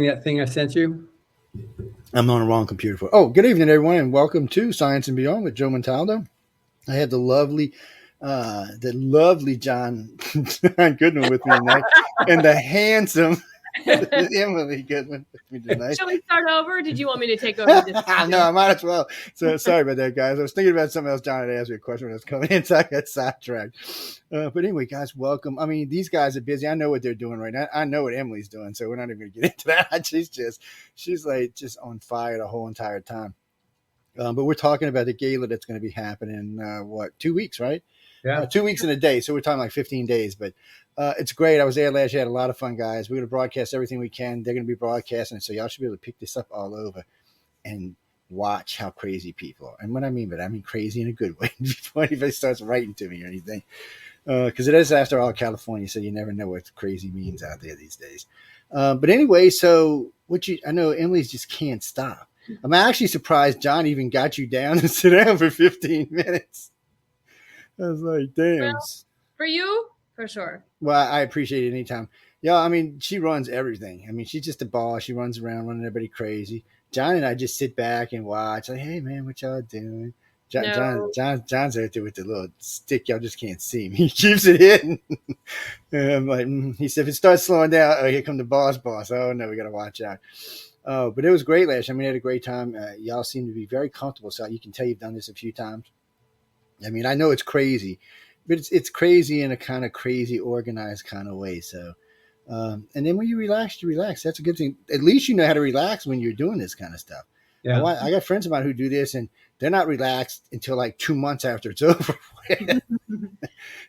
that thing I sent you? I'm on the wrong computer for. Oh, good evening, everyone, and welcome to Science and Beyond with Joe Montaldo. I have the lovely John Goodwin with me tonight, and the handsome Emily Goodwin with me tonight. Shall we start over? Did you want me to take over this? No, I might as well. So sorry about that, guys. I was thinking about something else. John had asked me a question when I was coming in, so I got sidetracked. But anyway, guys, welcome. I mean, these guys are busy. I know what they're doing right now. I know what Emily's doing, so we're not even going to get into that. She's like just on fire the whole entire time. But we're talking about the gala that's going to be happening, 2 weeks, right? Yeah. 2 weeks in a day. So we're talking like 15 days. But it's great. I was there last year. Had a lot of fun, guys. We're going to broadcast everything we can. They're going to be broadcasting. So y'all should be able to pick this up all over and watch how crazy people are. And what I mean by that, I mean crazy in a good way before anybody starts writing to me or anything. Because it is, after all, California. So you never know what crazy means out there these days. But anyway, so I know Emily's just can't stop. I'm actually surprised John even got you down and sit down for 15 minutes. I was like, damn. Well, for you, for sure. Well, I appreciate it anytime. Yeah, I mean, she runs everything. I mean, she's just a boss. She runs around running everybody crazy. John and I just sit back and watch. Like, hey, man, what y'all doing? John's out there with the little stick. Y'all just can't see him. He keeps it hidden. And I'm like, he said, if it starts slowing down, oh, here come the boss. Oh, no, we got to watch out. Oh, but it was great last year. I mean, I had a great time. Y'all seem to be very comfortable. So you can tell you've done this a few times. I mean, I know it's crazy, but it's crazy in a kind of crazy, organized kind of way. So, and then when you relax, That's a good thing. At least you know how to relax when you're doing this kind of stuff. Yeah. I got friends of mine who do this, and they're not relaxed until like 2 months after it's over. And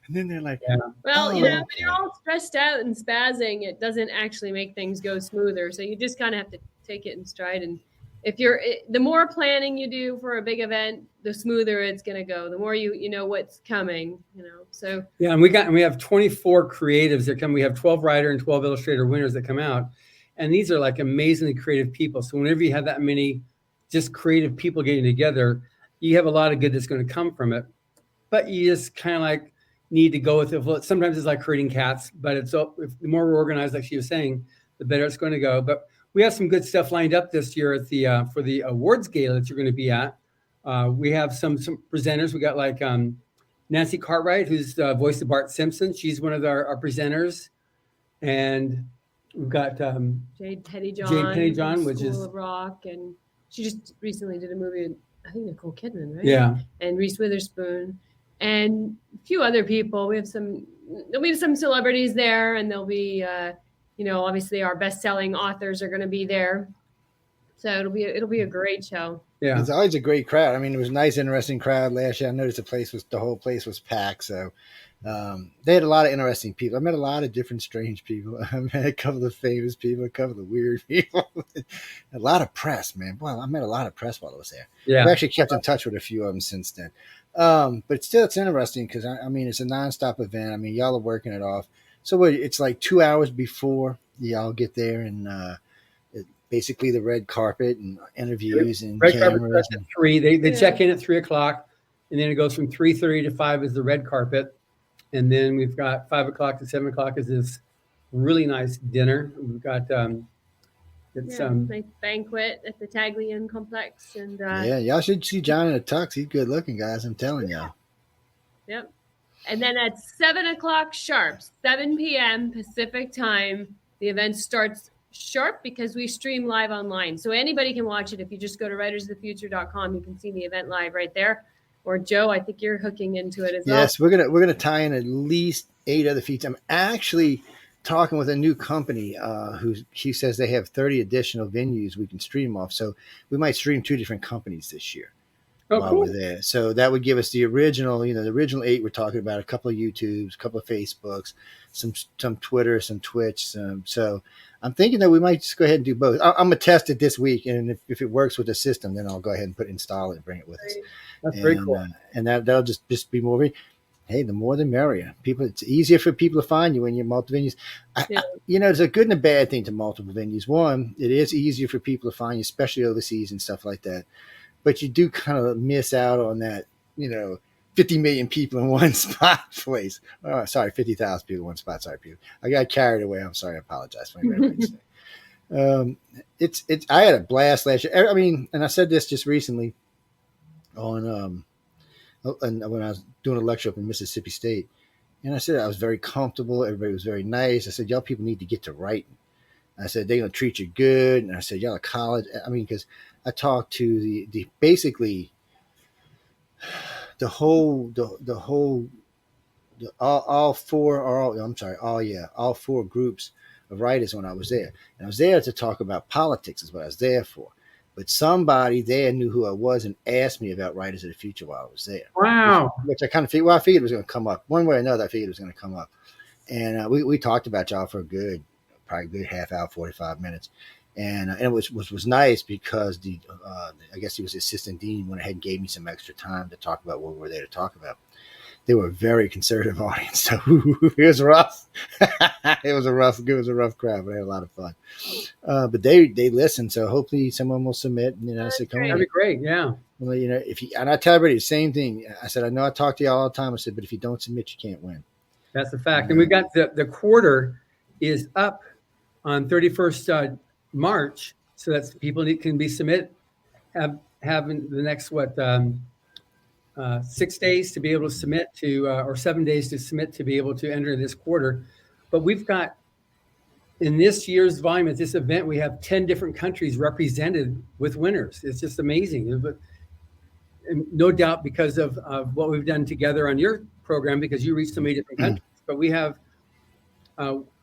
then they're like, yeah. Well, when you're all stressed out and spazzing, it doesn't actually make things go smoother. So you just kind of have to take it in stride. And if the more planning you do for a big event, the smoother it's going to go. The more you know what's coming, So yeah, and we have 24 creatives that come. We have 12 writer and 12 illustrator winners that come out, and these are like amazingly creative people. So whenever you have that many just creative people getting together, you have a lot of good that's going to come from it. But you just kind of like need to go with it. Sometimes it's like herding cats, but if the more we're organized, like she was saying, the better it's going to go. But we have some good stuff lined up this year at the for the awards gala that you're going to be at. We have some presenters. We got like Nancy Cartwright, who's the voice of Bart Simpson. She's one of our presenters, and we've got Jade Pettyjohn, which School is of Rock, and she just recently did a movie with, I think, Nicole Kidman, right? Yeah, and Reese Witherspoon, and a few other people. There'll be some celebrities there, and there'll be obviously our best-selling authors are going to be there. So it'll be a great show. Yeah, it's always a great crowd. I mean, it was a nice, interesting crowd last year. I noticed the whole place was packed. So they had a lot of interesting people. I met a lot of different strange people. I met a couple of famous people, a couple of weird people, a lot of press, man. Well, I met a lot of press while I was there. Yeah, I've actually kept in touch with a few of them since then. But still, it's interesting because I mean, it's a nonstop event. I mean, y'all are working it off. So it's like 2 hours before y'all get there, and basically the red carpet and interviews and red cameras. At 3. They check in at 3:00, and then it goes from 3:30 to 5 is the red carpet, and then we've got 5:00 to 7:00 is this really nice dinner. We've got nice banquet at the Taglian complex, and y'all should see John in a tux. He's good looking, guys. I'm telling y'all. Yep. And then at 7:00 sharp, 7 p.m. Pacific time, the event starts sharp because we stream live online. So anybody can watch it. If you just go to writersofthefuture.com, you can see the event live right there. Or Joe, I think you're hooking into it as well. Yes, we're gonna tie in at least 8 other feeds. I'm actually talking with a new company she says they have 30 additional venues we can stream off. So we might stream 2 different companies this year. While cool. We're there. So that would give us the original, the original 8 we're talking about, a couple of YouTubes, a couple of Facebooks, some Twitter, some Twitch. So I'm thinking that we might just go ahead and do both. I'm going to test it this week, and if it works with the system, then I'll go ahead and install it and bring it with us. That's very cool. And that'll just be more. Hey, the more the merrier. It's easier for people to find you when you're multiple venues. There's a good and a bad thing to multiple venues. One, it is easier for people to find you, especially overseas and stuff like that. But you do kind of miss out on that, 50 million people in one spot place. Oh, sorry, 50,000 people in one spot. Sorry, people. I got carried away. I'm sorry. I apologize for everybody. It's I had a blast last year. I mean, and I said this just recently on and when I was doing a lecture up in Mississippi State, and I said I was very comfortable. Everybody was very nice. I said y'all people need to get to writing. I said they're gonna treat you good, and I said y'all are college. I mean, because I talked to the basically the whole the whole all four or all, I'm sorry, all four groups of writers when I was there. And I was there to talk about politics is what I was there for. But somebody there knew who I was and asked me about Writers of the Future while I was there. Wow. Which I kind of figured, well, I figured it was going to come up. One way or another, I figured it was going to come up. And we talked about y'all for probably a good half hour, 45 minutes. And it was nice because I guess he was the assistant dean, went ahead and gave me some extra time to talk about what we were there to talk about. They were a very conservative audience, so it was rough. It was a rough crowd, but I had a lot of fun. But they listened, so hopefully someone will submit. So come on. That'd be great. Yeah. Well, and I tell everybody the same thing. I said, I know I talk to you all the time. I said, but if you don't submit, you can't win. That's a fact. And we've got the quarter is up on 31st March, so that's people can be submit have in the next 6 days to be able to submit to, or 7 days to submit to be able to enter this quarter. But we've got, in this year's volume at this event, we have 10 different countries represented with winners. It's just amazing. And no doubt because of what we've done together on your program, because you reach so many different countries. But we have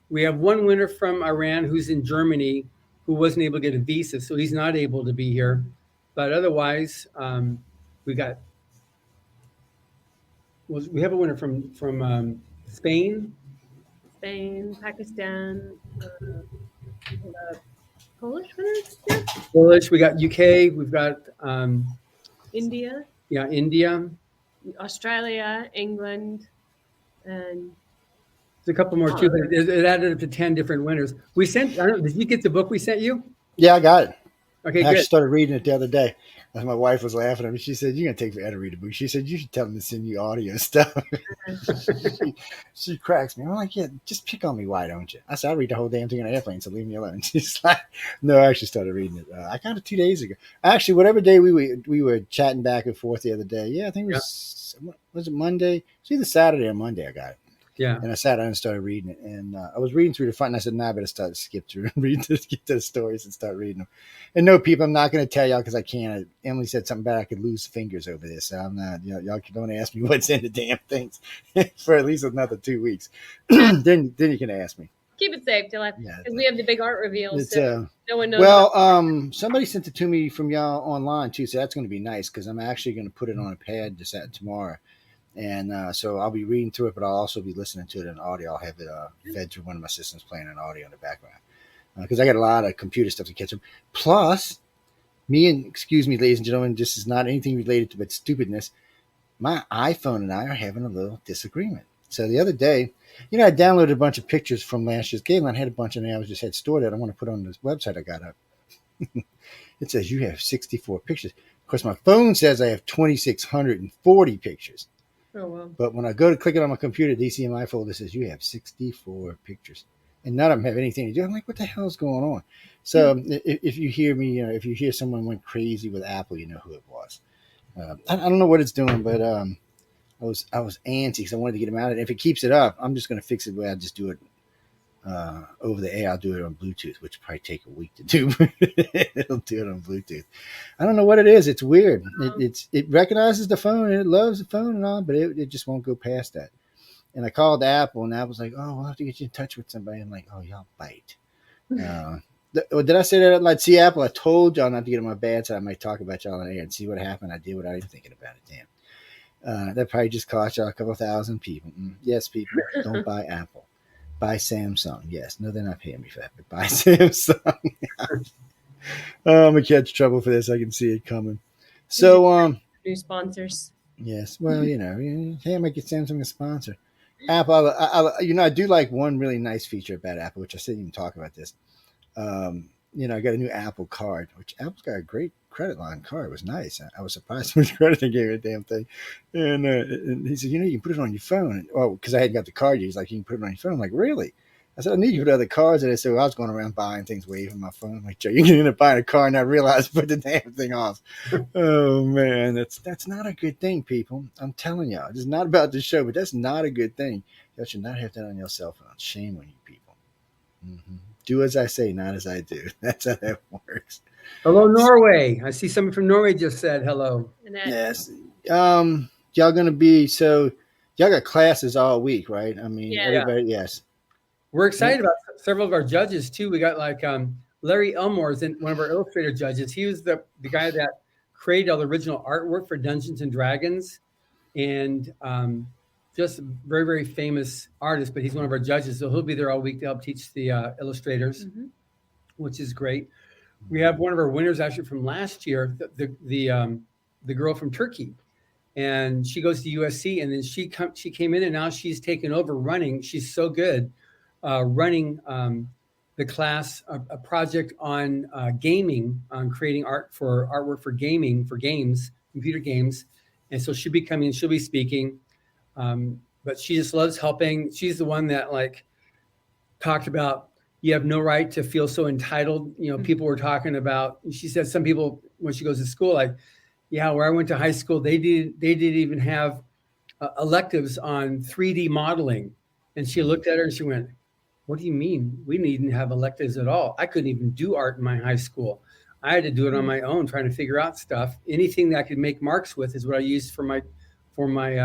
one winner from Iran who's in Germany who wasn't able to get a visa, so he's not able to be here. But otherwise, we have a winner from Spain, Pakistan, Polish winners. Yeah. Polish. We got UK. We've got India. Yeah, India. Australia, England, and there's a couple more too. But it added up to 10 different winners. We sent. I don't know. Did you get the book we sent you? Yeah, I got it. Okay, I good. actually started reading it the other day. And my wife was laughing at me. She said, "You're gonna take forever to read a book." She said, "You should tell them to send you audio stuff." she cracks me. I'm like, "Yeah, just pick on me. Why don't you?" I said, "I read the whole damn thing on an airplane, so leave me alone." She's like, "No, I actually started reading it. I got it 2 days ago. Actually, whatever day we were chatting back and forth the other day. Yeah, I think it was it Monday? It's either Saturday or Monday. I got it. Yeah. And I sat down and started reading it. And I was reading through the front, and I said, "Nah, I better start to skip through and get to the stories and start reading them." And no, people, I'm not going to tell y'all because I can't. Emily said something about I could lose fingers over this. So I'm not, y'all don't ask me what's in the damn things for at least another 2 weeks. then you can ask me. Keep it safe till because we have the big art reveal. So no one knows. Well, somebody sent it to me from y'all online too, so that's going to be nice because I'm actually going to put it on a pad tomorrow. And so I'll be reading through it, but I'll also be listening to it in audio. I'll have it fed through one of my systems playing an audio in the background because I got a lot of computer stuff to catch up. Plus, excuse me, ladies and gentlemen, this is not anything related to but stupidness. My iPhone and I are having a little disagreement. So the other day, I downloaded a bunch of pictures from last year's gala and had a bunch of them I just had stored that I want to put on this website I got up. It says you have 64 pictures. Of course, my phone says I have 2,640 pictures. Oh, wow. But when I go to click it on my computer, DCMI folder says you have 64 pictures. And none of them have anything to do. I'm like, what the hell is going on? So if you hear me, if you hear someone went crazy with Apple, you know who it was. I don't know what it's doing, but I was antsy because I wanted to get them out. And if it keeps it up, I'm just going to fix it the way I just do it over the air. I'll do it on Bluetooth, which will probably take a week to do. It'll do it on Bluetooth. I don't know what it is. It's weird. It recognizes the phone and it loves the phone and all, but it just won't go past that. And I called Apple, and Apple's like, "Oh, we'll have to get you in touch with somebody." I'm like, "Oh, y'all bite." Did I say that? Like, see, Apple, I told y'all not to get on my bad side. I might talk about y'all on air and see what happened. I did without even thinking about it. Damn. That probably just cost y'all a couple thousand people. Yes, people, don't buy Apple. Buy Samsung. Yes. No, they're not paying me for that, but buy Samsung. I'm going to catch trouble for this. I can see it coming. So, new sponsors. Yes. Well, hey, I might get Samsung a sponsor. Apple, I do like one really nice feature about Apple, which I didn't even talk about this. I got a new Apple card, which Apple's got a great credit line card. It was nice. I was surprised how much credit they gave me the damn thing. And he said, you can put it on your phone. Because I hadn't got the card yet. He's like, you can put it on your phone. I'm like, really? I said, I need you for the other cars. And they said, well, I was going around buying things, waving my phone. I'm like, Joe, you're going to end up buying a car and I realized put the damn thing off. Oh, man. That's not a good thing, people. I'm telling y'all. It's not about the show, but that's not a good thing. Y'all should not have that on your cell phone. Shame on you people. Mm-hmm. Do as I say, not as I do. That's how that works. Hello, Norway. I see someone from Norway just said hello. Yes. Y'all going to be, so y'all got classes all week, right? I mean, everybody, yes. We're excited about several of our judges too. We got like Larry Elmore is one of our illustrator judges. He was the guy that created all the original artwork for Dungeons and Dragons, and just a very, very famous artist. But he's one of our judges, so he'll be there all week to help teach the illustrators, which is great. We have one of our winners actually from last year, the girl from Turkey, and she goes to USC, and then she came in, and now she's taken over running. She's so good. Running the class, a project on gaming, on creating artwork for gaming, for games, computer games. And so she'll be coming, she'll be speaking. But she just loves helping. She's the one that like talked about, you have no right to feel so entitled. You know, people were talking about, she said some people, when she goes to school, like, yeah, where I went to high school, they didn't even have electives on 3D modeling. And she looked at her and she went, what do you mean? We didn't have electives at all. I couldn't even do art in my high school. I had to do it on my own, trying to figure out stuff. Anything that I could make marks with is what I used for my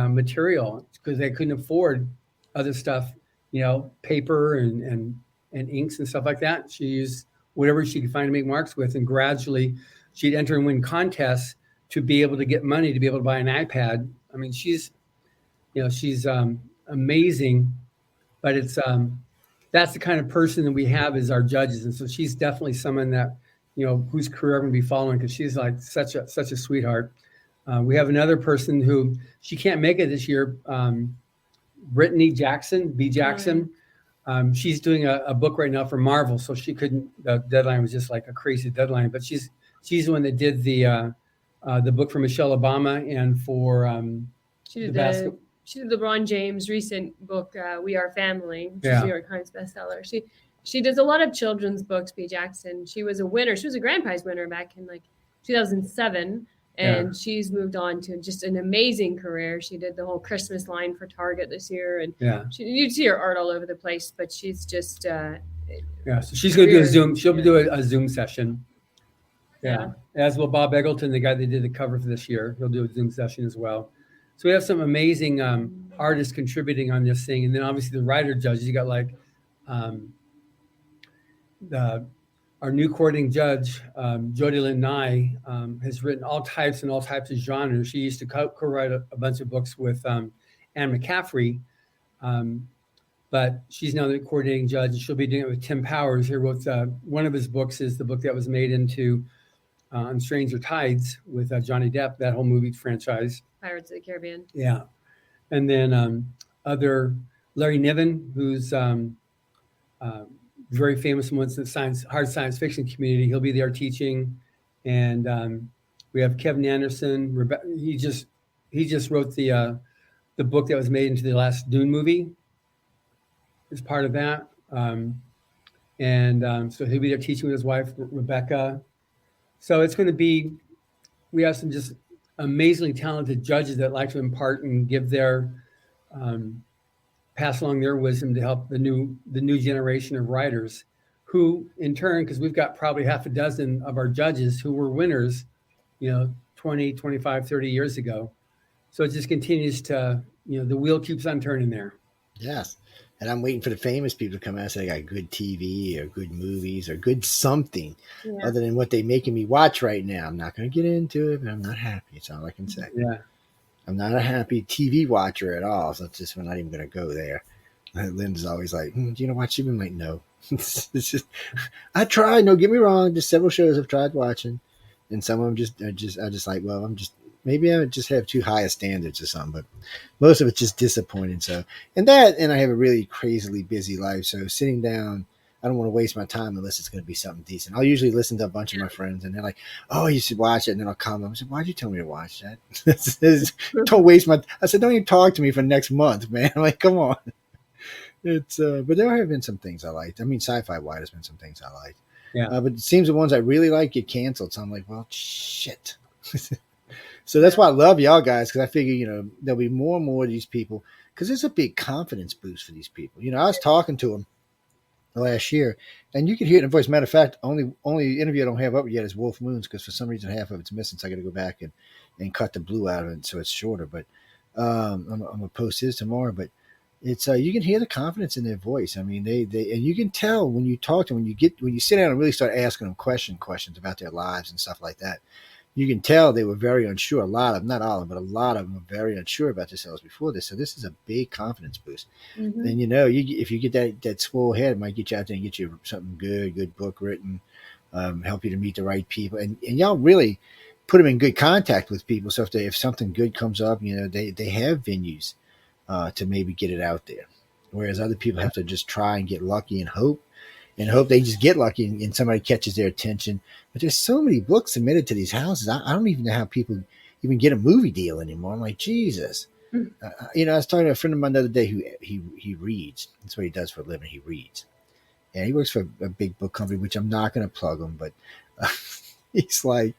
material, because I couldn't afford other stuff, you know, paper and inks and stuff like that. She used whatever she could find to make marks with, and gradually she'd enter and win contests to be able to get money to be able to buy an iPad. I mean, she's amazing, but it's that's the kind of person that we have as our judges. And so she's definitely someone that, you know, whose career I'm going to be following, because she's like such a sweetheart. We have another person who, she can't make it this year, Brittany Jackson, B. Jackson. She's doing a book right now for Marvel, so she couldn't, the deadline was just like a crazy deadline, but she's the one that did the book for Michelle Obama and for she did LeBron James' recent book, We Are Family, which is a New York Times bestseller. She does a lot of children's books, B. Jackson. She was a winner. She was a grand prize winner back in like 2007. And she's moved on to just an amazing career. She did the whole Christmas line for Target this year. And you'd see her art all over the place, but she's just... so she's going to do a Zoom. She'll do a Zoom session. Yeah. As will Bob Eggleton, the guy that did the cover for this year. He'll do a Zoom session as well. So we have some amazing artists contributing on this thing. And then obviously the writer judges, you got like our new courting judge, Jody Lynn Nye, has written all types of genres. She used to co-write a bunch of books with Anne McCaffrey, but she's now the coordinating judge, and she'll be doing it with Tim Powers. He wrote one of his books is the book that was made into On Stranger Tides with Johnny Depp, that whole movie franchise. Pirates of the Caribbean. Yeah. And then other Larry Niven, who's very famous amongst the hard science fiction community. He'll be there teaching. And we have Kevin Anderson. He just wrote the book that was made into the last Dune movie. As part of that. So he'll be there teaching with his wife, Rebecca. So it's going to be, we have some just amazingly talented judges that like to impart and give their, pass along their wisdom to help the new generation of writers, who in turn, because we've got probably half a dozen of our judges who were winners, 20, 25, 30 years ago. So it just continues to, the wheel keeps on turning there. Yes. And I'm waiting for the famous people to come out and say they got good TV or good movies or good something other than what they're making me watch right now. I'm not going to get into it, but I'm not happy. That's all I can say. Yeah. I'm not a happy TV watcher at all. So it's just, we're not even going to go there. Lynn's always like, do you know what? She's been like, no. It's just, I tried. No, get me wrong. Just several shows I've tried watching. And some of them I just like, well, maybe I just have too high a standards or something, but most of it's just disappointing. So, and I have a really crazily busy life. So sitting down, I don't want to waste my time unless it's going to be something decent. I'll usually listen to a bunch of my friends and they're like, oh, you should watch it. And then I'll comment. I said, why'd you tell me to watch that? Don't waste I said, don't even talk to me for next month, man. I'm like, come on. It's but there have been some things I liked. I mean, sci-fi wide has been some things I liked. Yeah. But it seems the ones I really like get canceled. So I'm like, well, shit. So that's why I love y'all guys, because I figure, there'll be more and more of these people, because it's a big confidence boost for these people. I was talking to them last year, and you can hear it in the voice. Matter of fact, only interview I don't have up yet is Wolf Moons, because for some reason half of it's missing, so I got to go back and cut the blue out of it so it's shorter. But I'm gonna post his tomorrow. But it's you can hear the confidence in their voice. I mean, they and you can tell when you talk to them, when you sit down and really start asking them questions about their lives and stuff like that. You can tell they were very unsure. A lot of them, not all of them, but a lot of them were very unsure about themselves before this. So this is a big confidence boost. Mm-hmm. And if you get that swole head, it might get you out there and get you something good book written, help you to meet the right people, and y'all really put them in good contact with people. So if something good comes up, they have venues to maybe get it out there, whereas other people have to just try and get lucky and hope they just get lucky and somebody catches their attention. But there's so many books submitted to these houses. I don't even know how people even get a movie deal anymore. I'm like, Jesus. I was talking to a friend of mine the other day who he reads. That's what he does for a living. He reads. And he works for a big book company, which I'm not going to plug him, but he's like,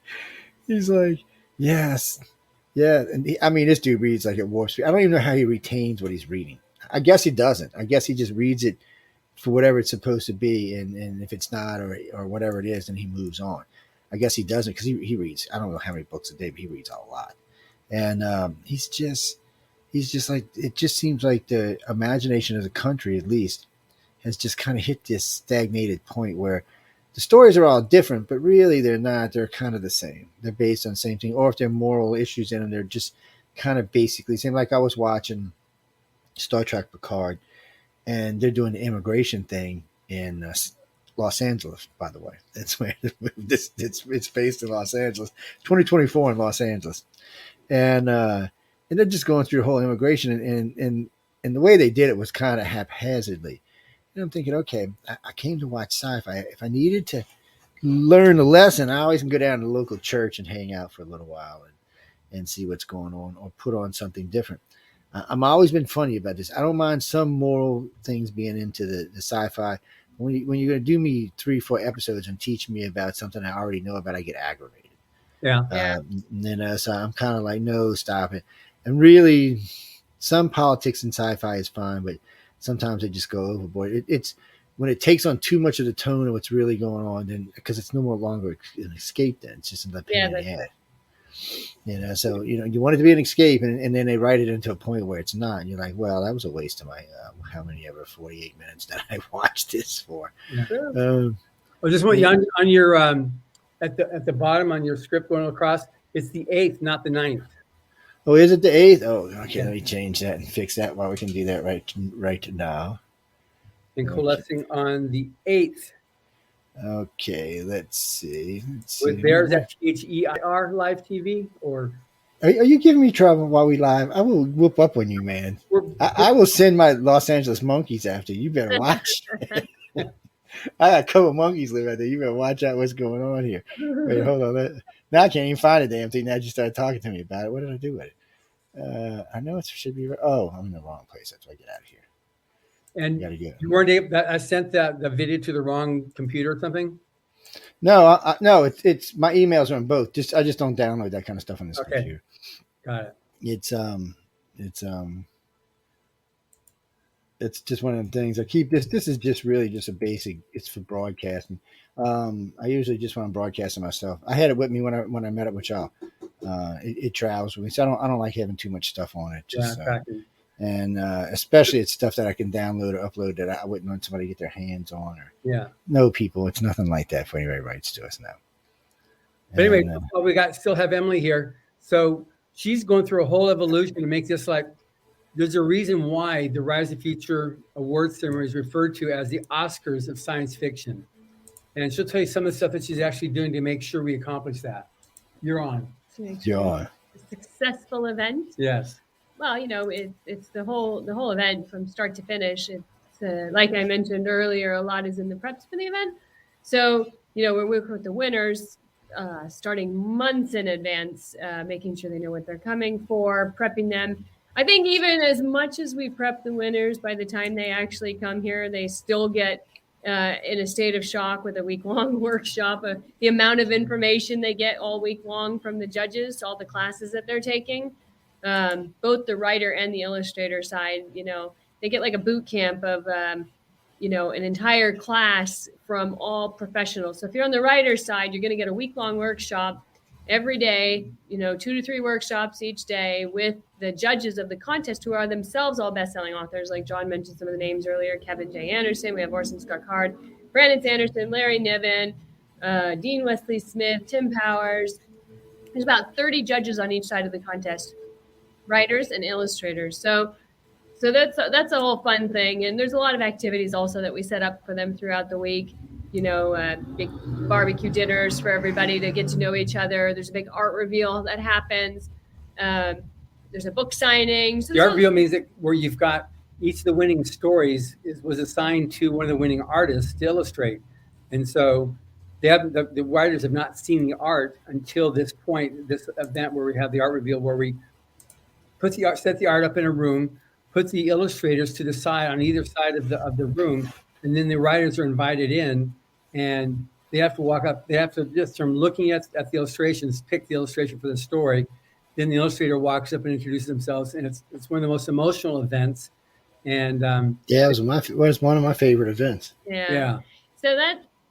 yes. Yeah. And this dude reads like at warp speed. I don't even know how he retains what he's reading. I guess he doesn't. I guess he just reads it for whatever it's supposed to be, and if it's not or whatever it is, then he moves on. I guess he doesn't, because he reads, I don't know how many books a day, but he reads a lot. And he's just like, it just seems like the imagination of the country, at least, has just kind of hit this stagnated point where the stories are all different, but really they're not. They're kind of the same. They're based on the same thing, or if there are moral issues in them, they're just kind of basically the same. Like I was watching Star Trek Picard, and they're doing the immigration thing in Los Angeles, by the way. That's where it's based in Los Angeles, 2024 in Los Angeles. And they're just going through the whole immigration, and the way they did it was kind of haphazardly. And I'm thinking, okay, I came to watch sci-fi. If I needed to learn a lesson, I always can go down to the local church and hang out for a little while and see what's going on, or put on something different. I'm always been funny about this. I don't mind some moral things being into the sci-fi. When you're going to do me 3-4 episodes and teach me about something I already know about, I get aggravated. Yeah. So I'm kind of like, no, stop it. And really, some politics in sci-fi is fine, but sometimes they just go overboard. It's when it takes on too much of the tone of what's really going on, then because it's no more longer an escape. Then it's just a pain in the ass. So you want it to be an escape, and then they write it into a point where it's not, and you're like, well, that was a waste of my how many ever 48 minutes that I watched this for. I just want you on your at the bottom on your script going across, it's the 8th, not the 9th. Oh, is it the 8th? Oh, okay. Let me change that and fix that while we can do that right now. And coalescing on the 8th. Okay, let's see. With theirs at HEIR live TV, or are you giving me trouble while we live? I will whoop up on you, man. I will send my Los Angeles monkeys after you. You better watch. I got a couple monkeys live out there. You better watch out what's going on here. Wait, hold on. Now I can't even find the damn thing. Now you started talking to me about it. What did I do with it? I know it should be. Oh, I'm in the wrong place. That's why I get out of here. And you weren't able. I sent the video to the wrong computer or something. No, no. It's my emails are on both. I just don't download that kind of stuff on this computer. Got it. It's just one of the things I keep. This is just really just a basic. It's for broadcasting. I usually just want to broadcast it myself. I had it with me when I met up with y'all. It travels with me, so I don't like having too much stuff on it. And especially it's stuff that I can download or upload that I wouldn't want somebody to get their hands on. No, people, it's nothing like that for anybody writes to us now. But anyway, we still have Emily here. So she's going through a whole evolution to make this like, there's a reason why the Rise of the Future Awards ceremony is referred to as the Oscars of science fiction. And she'll tell you some of the stuff that she's actually doing to make sure we accomplish that. You're on. You're on. A successful event. Yes. Well, it's the whole event from start to finish. It's like I mentioned earlier, a lot is in the preps for the event. So, we're working with the winners, starting months in advance, making sure they know what they're coming for, prepping them. I think even as much as we prep the winners, by the time they actually come here, they still get in a state of shock with a week-long workshop. The amount of information they get all week long from the judges, all the classes that they're taking, both the writer and the illustrator side, they get like a boot camp of, an entire class from all professionals. So if you're on the writer's side, you're going to get a week-long workshop every day, 2 to 3 workshops each day with the judges of the contest who are themselves all best-selling authors. Like John mentioned some of the names earlier, Kevin J. Anderson, we have Orson Scott Card, Brandon Sanderson, Larry Niven, Dean Wesley Smith, Tim Powers. There's about 30 judges on each side of the contest, writers and illustrators. So that's a whole fun thing. And there's a lot of activities also that we set up for them throughout the week. Big barbecue dinners for everybody to get to know each other. There's a big art reveal that happens. There's a book signing. So the art reveal means that where you've got each of the winning stories was assigned to one of the winning artists to illustrate. And so the writers have not seen the art until this point, this event where we have the art reveal, where we set the art up in a room, put the illustrators to the side on either side of the room, and then the writers are invited in, and they have to walk up. They have to, just from looking at the illustrations, pick the illustration for the story. Then the illustrator walks up and introduces themselves, and it's one of the most emotional events. And it was one of my favorite events. Yeah. So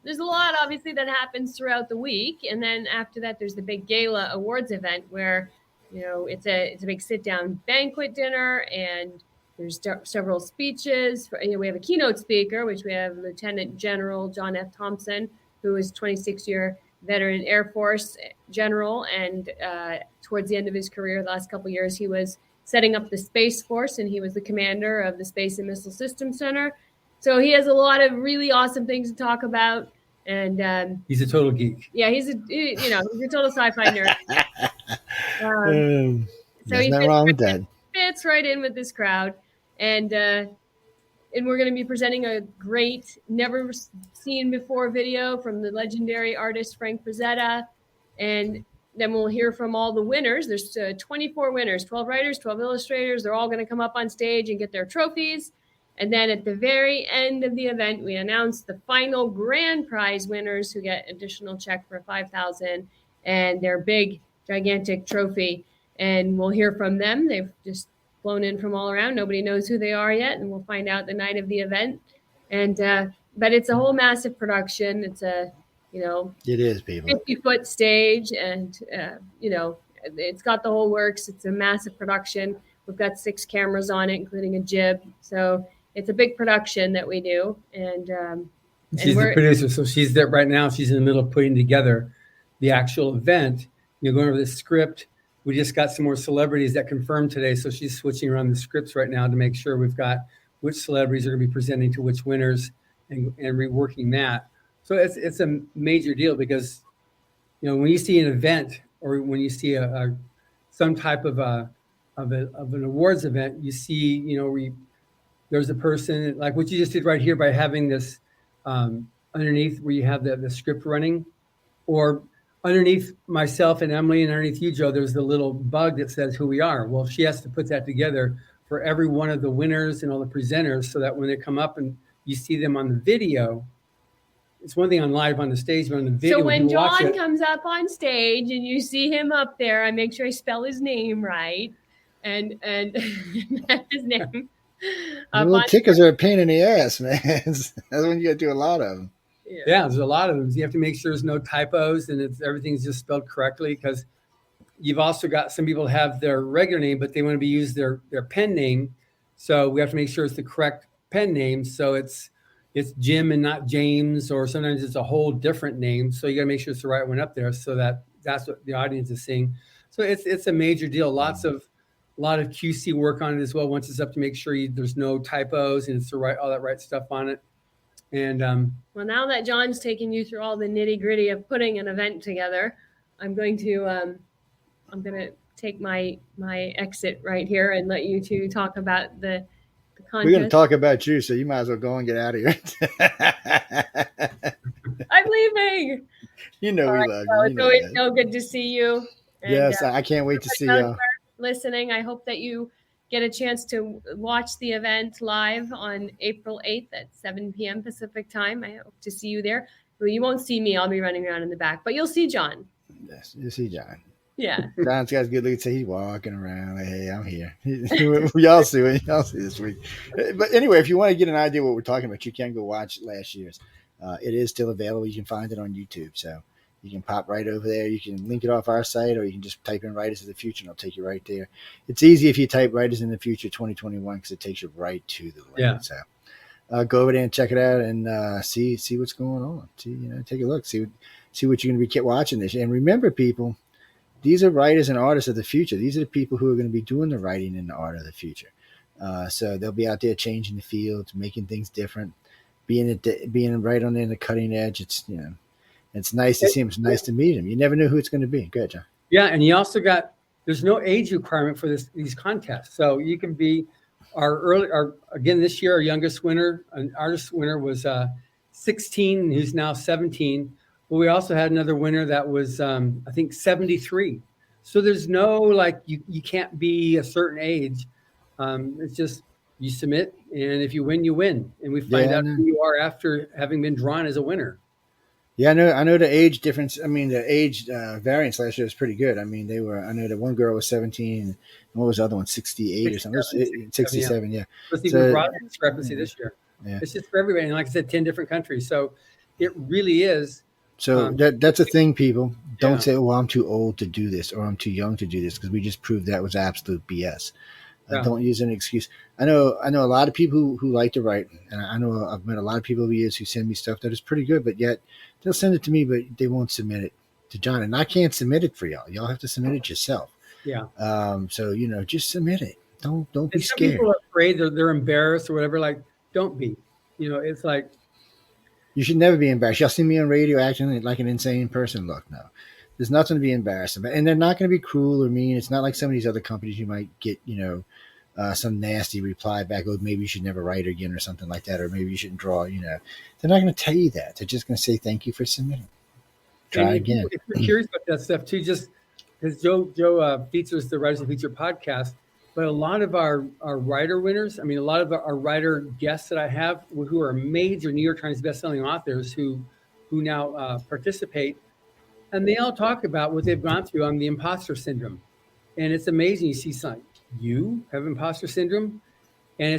there's a lot, obviously, that happens throughout the week, and then after that, there's the big gala awards event where it's a big sit-down banquet dinner, and there's several speeches. We have a keynote speaker, which we have Lieutenant General John F. Thompson, who is 26-year veteran Air Force general, and towards the end of his career, the last couple of years, he was setting up the Space Force, and he was the commander of the Space and Missile Systems Center. So he has a lot of really awesome things to talk about, and he's a total geek. Yeah, he's a total sci-fi nerd. There's nothing wrong with that. Fits right in with this crowd, and we're going to be presenting a great, never seen before video from the legendary artist Frank Frazetta, and then we'll hear from all the winners. There's 24 winners, 12 writers, 12 illustrators. They're all going to come up on stage and get their trophies. And then at the very end of the event, we announce the final grand prize winners who get additional check for $5,000 and their big, gigantic trophy. And we'll hear from them. They've just flown in from all around. Nobody knows who they are yet, and we'll find out the night of the event. And but it's a whole massive production. It's it is, people, 50-foot stage, and it's got the whole works. It's a massive production. We've got 6 cameras on it, including a jib. So it's a big production that we do. And she's the producer, so she's there right now. She's in the middle of putting together the actual event. Going over the script. We just got some more celebrities that confirmed today, so she's switching around the scripts right now to make sure we've got which celebrities are going to be presenting to which winners, and reworking that. So it's a major deal, because when you see an event, or when you see some type of an awards event, you see there's a person like what you just did right here by having this underneath where you have the script running, or underneath myself and Emily and underneath you, Joe, there's the little bug that says who we are. Well, she has to put that together for every one of the winners and all the presenters, so that when they come up and you see them on the video, it's one thing on live on the stage, but on the video. So when John comes up on stage and you see him up there, I make sure I spell his name right, and his name. Little tickers are a pain in the ass, man. That's when you got to do a lot of them. Yeah, there's a lot of them. You have to make sure there's no typos and everything's just spelled correctly, because you've also got some people have their regular name, but they want to use their pen name. So we have to make sure it's the correct pen name. So it's Jim and not James, or sometimes it's a whole different name. So you got to make sure it's the right one up there, so that's what the audience is seeing. So it's a major deal. A lot of QC work on it as well. Once it's up, to make sure there's no typos and it's all that right stuff on it. And well, now that John's taken you through all the nitty gritty of putting an event together, I'm going to take my exit right here and let you two talk about the contest. We're going to talk about you, so you might as well go and get out of here. I'm leaving. We love you. It's always so good to see you. And, yes, I can't wait to see you. Listening, I hope that you get a chance to watch the event live on April 8th at 7 p.m. Pacific time. I hope to see you there. Well, you won't see me. I'll be running around in the back, but you'll see John. Yes, you see John. Yeah. John's got a good look. He's walking around like, hey, I'm here. Y'all see it. Y'all see this week. But anyway, if you want to get an idea of what we're talking about, you can go watch last year's. It is still available. You can find it on YouTube. So you can pop right over there. You can link it off our site, or you can just type in Writers of the Future, and it'll take you right there. It's easy if you type Writers in the Future 2021 because it takes you right to the link. Yeah. So go over there and check it out and see what's going on. Take a look. See what you're going to be watching this. And remember, people, these are writers and artists of the future. These are the people who are going to be doing the writing and the art of the future. So they'll be out there changing the field, making things different, being right on the cutting edge. It's it's nice to see them. It's nice to meet them. You never know who it's going to be. Good, John. Yeah, and you also there's no age requirement for these contests, so you can be again this year our youngest winner, an artist winner was 16, who's now 17. But we also had another winner that was, I think, 73. So there's no, you can't be a certain age. It's just you submit, and if you win, you win. And we find out who you are after having been drawn as a winner. Yeah, I know the age difference. I mean, the age variance last year was pretty good. I mean, I know that one girl was 17, and what was the other one, 68 or something? 67, yeah. Let's even broader discrepancy this year. Yeah. It's just for everybody. And like I said, 10 different countries. So it really is. So that's a thing, people. Don't say, "Oh, I'm too old to do this," or "I'm too young to do this," because we just proved that was absolute BS. Don't use an excuse. I know a lot of people who like to write, and I know I've met a lot of people over the years who send me stuff that is pretty good, but yet they'll send it to me, but they won't submit it to John, and I can't submit it for y'all. Y'all have to submit it yourself. Yeah. So just submit it. Don't be some scared. People are afraid, they're embarrassed or whatever. Like, don't be. It's like. You should never be embarrassed. Y'all see me on radio acting like an insane person. Look, no. There's nothing to be embarrassed about. And they're not going to be cruel or mean. It's not like some of these other companies you might get, some nasty reply back, oh, maybe you should never write again or something like that, or maybe you shouldn't draw, They're not going to tell you that. They're just going to say thank you for submitting. Try again. If you're curious about that stuff too, just because Joe features the Writers of the Future podcast, but a lot of our writer winners, a lot of our writer guests that I have who are major New York Times bestselling authors who now participate, and they all talk about what they've gone through on the imposter syndrome. And it's amazing. You see you have imposter syndrome, and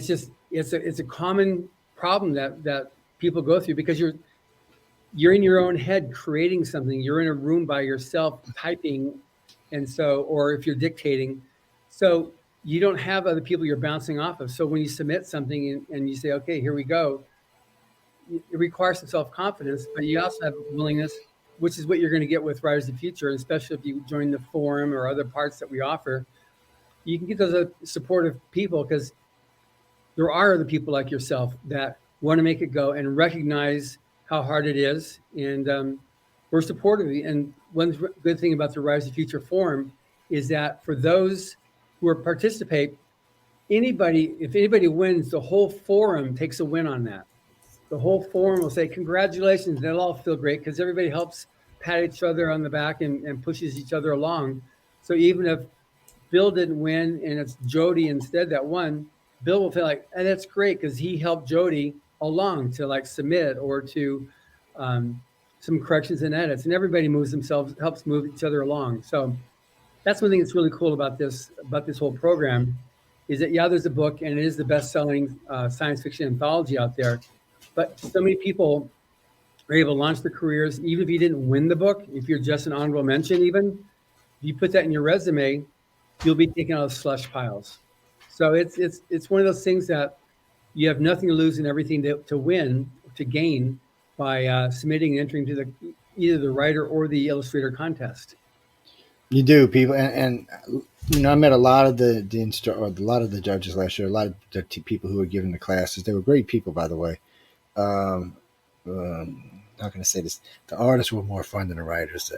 it's a common problem that people go through because you're in your own head creating something. You're in a room by yourself typing, or if you're dictating, so you don't have other people you're bouncing off of. So when you submit something and you say, okay, here we go, it requires some self-confidence, but you also have willingness, which is what you're going to get with Writers of the Future, especially if you join the forum or other parts that we offer. You can get those supportive people because there are other people like yourself that want to make it go and recognize how hard it is. And we're supportive. And one good thing about the Writers of the Future forum is that for those who participate, if anybody wins, the whole forum takes a win on that. The whole forum will say, congratulations. They'll all feel great because everybody helps pat each other on the back and pushes each other along. So even if Bill didn't win and it's Jody instead that won, Bill will feel like, hey, that's great because he helped Jody along to submit or to some corrections and edits. And everybody helps move each other along. So that's one thing that's really cool about this whole program is that, there's a book and it is the best-selling science fiction anthology out there. But so many people are able to launch their careers, even if you didn't win the book, if you're just an honorable mention even, if you put that in your resume, you'll be taken out of slush piles. So it's one of those things that you have nothing to lose and everything to gain by submitting and entering to either the writer or the illustrator contest. You do, people, and I met a lot of the judges last year. A lot of the people who were giving the classes. They were great people, by the way. How can I say this? The artists were more fun than the writers.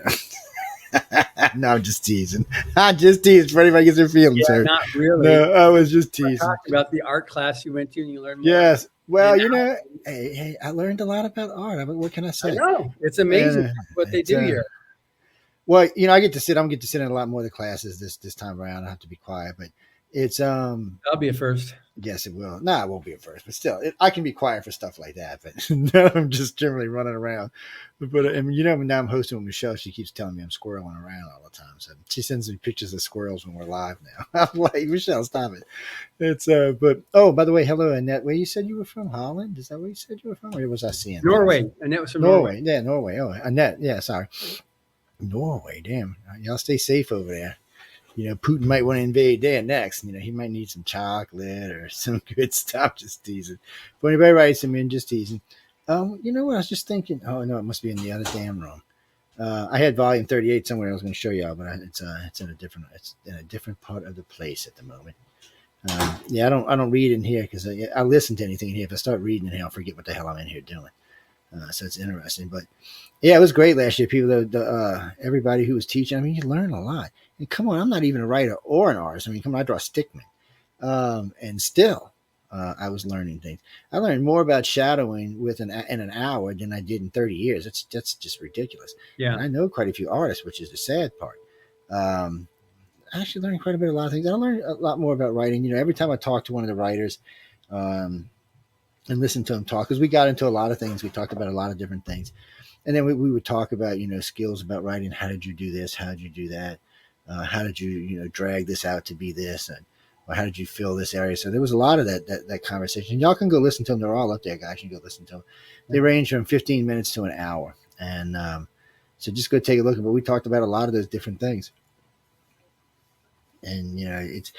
No, I'm just teasing. I'm just teasing for anybody gets their feelings hurt. Not really. No, I was just teasing. Talking about the art class you went to and you learned more. Yes. Well, hey, I learned a lot about art. I mean, what can I say? I know. It's amazing what they do here. Well, I'm going to get to sit in a lot more of the classes this time around. I have to be quiet, but It's That'll be a first. Yes, it will. Nah, it won't be at first, but still, I can be quiet for stuff like that. But no, I'm just generally running around. But I mean, now I'm hosting with Michelle. She keeps telling me I'm squirreling around all the time. So she sends me pictures of squirrels when we're live now. I'm like, Michelle, stop it. It's but oh, by the way, hello, Annette. Where you said you were from? Holland? Is that where you said you were from? Or was I seeing Norway. And that was from Norway? Yeah, Norway. Oh, Annette. Yeah, sorry, Norway. Damn, y'all stay safe over there. Putin might want to invade there next. He might need some chocolate or some good stuff. Just teasing. If anybody writes him in, just teasing. You know what? I was just thinking. Oh no, it must be in the other damn room. I had volume 38 somewhere. I was going to show y'all, but it's in a different part of the place at the moment. Yeah, I don't read in here because I listen to anything in here. If I start reading in here, I'll forget what the hell I'm in here doing. So it's interesting, but yeah, it was great last year. People, everybody who was teaching. I mean, you learn a lot. And come on, I'm not even a writer or an artist. I mean, come on, I draw stickmen, and still, I was learning things. I learned more about shadowing in an hour than I did in 30 years. That's just ridiculous. Yeah, and I know quite a few artists, which is the sad part. I actually learned quite a bit of a lot of things. I learned a lot more about writing. Every time I talk to one of the writers. And listen to him talk, because we got into a lot of things. We talked about a lot of different things, and then we would talk about skills about writing. How did you do this? How did you do that? How did you drag this out to be this? And or how did you fill this area? So there was a lot of that conversation. Y'all can go listen to them. They're all up there, guys. You can go listen to them. They range from 15 minutes to an hour, and so just go take a look. But we talked about a lot of those different things, and it's.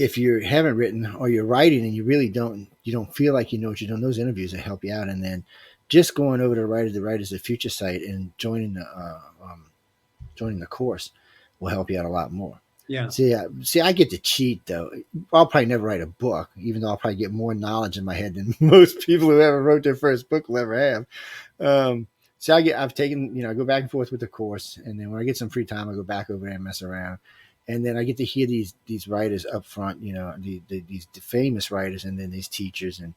If you haven't written or you're writing and you really don't feel like you know what you're doing, those interviews will help you out. And then just going over to the Writers of Future site and joining the course will help you out a lot more. Yeah. See, I get to cheat though. I'll probably never write a book, even though I'll probably get more knowledge in my head than most people who ever wrote their first book will ever have. So I've taken, I go back and forth with the course, and then when I get some free time, I go back over there and mess around. And then I get to hear these writers up front, these famous writers, and then these teachers, and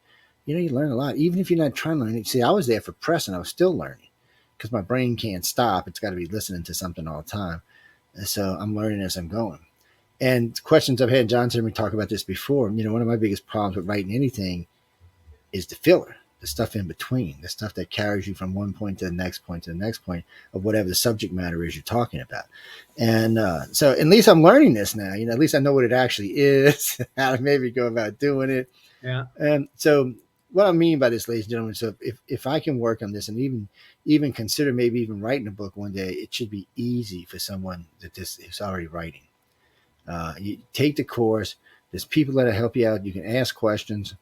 you learn a lot, even if you're not trying to learn. See, I was there for press, and I was still learning because my brain can't stop; it's got to be listening to something all the time. And so I'm learning as I'm going. And questions I've had John heard me talk about this before. One of my biggest problems with writing anything is the filler, the stuff in between, the stuff that carries you from one point to the next point to the next point of whatever the subject matter is you're talking about. And so at least I'm learning this now, at least I know what it actually is, how to maybe go about doing it. Yeah. And so what I mean by this, ladies and gentlemen, so if I can work on this and even consider maybe even writing a book one day, it should be easy for someone that this is already writing. You take the course, there's people that'll help you out. You can ask questions.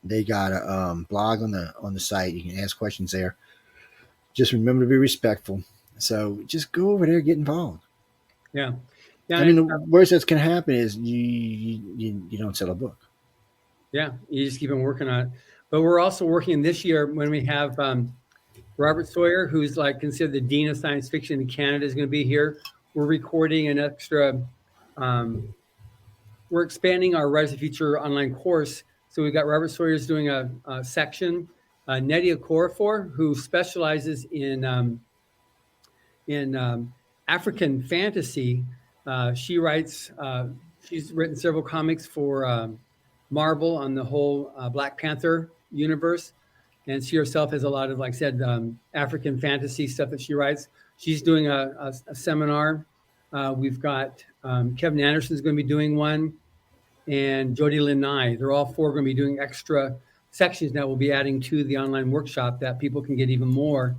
They got a blog on the site. You can ask questions there. Just remember to be respectful. So just go over there, get involved. Yeah. I mean, the worst that's can happen is you don't sell a book. Yeah, you just keep on working on it. But we're also working this year when we have Robert Sawyer, who's like considered the dean of science fiction in Canada, is going to be here. We're recording an extra. We're expanding our Writers of the Future online course. So we've got Robert Sawyer's doing a section. Nedia Corafor, who specializes in African fantasy. She writes. She's written several comics for Marvel on the whole Black Panther universe, and she herself has a lot of, like I said, African fantasy stuff that she writes. She's doing a seminar. We've got Kevin Anderson's going to be doing one, and Jody Lynn Nye. They're all four going to be doing extra sections that we'll be adding to the online workshop that people can get even more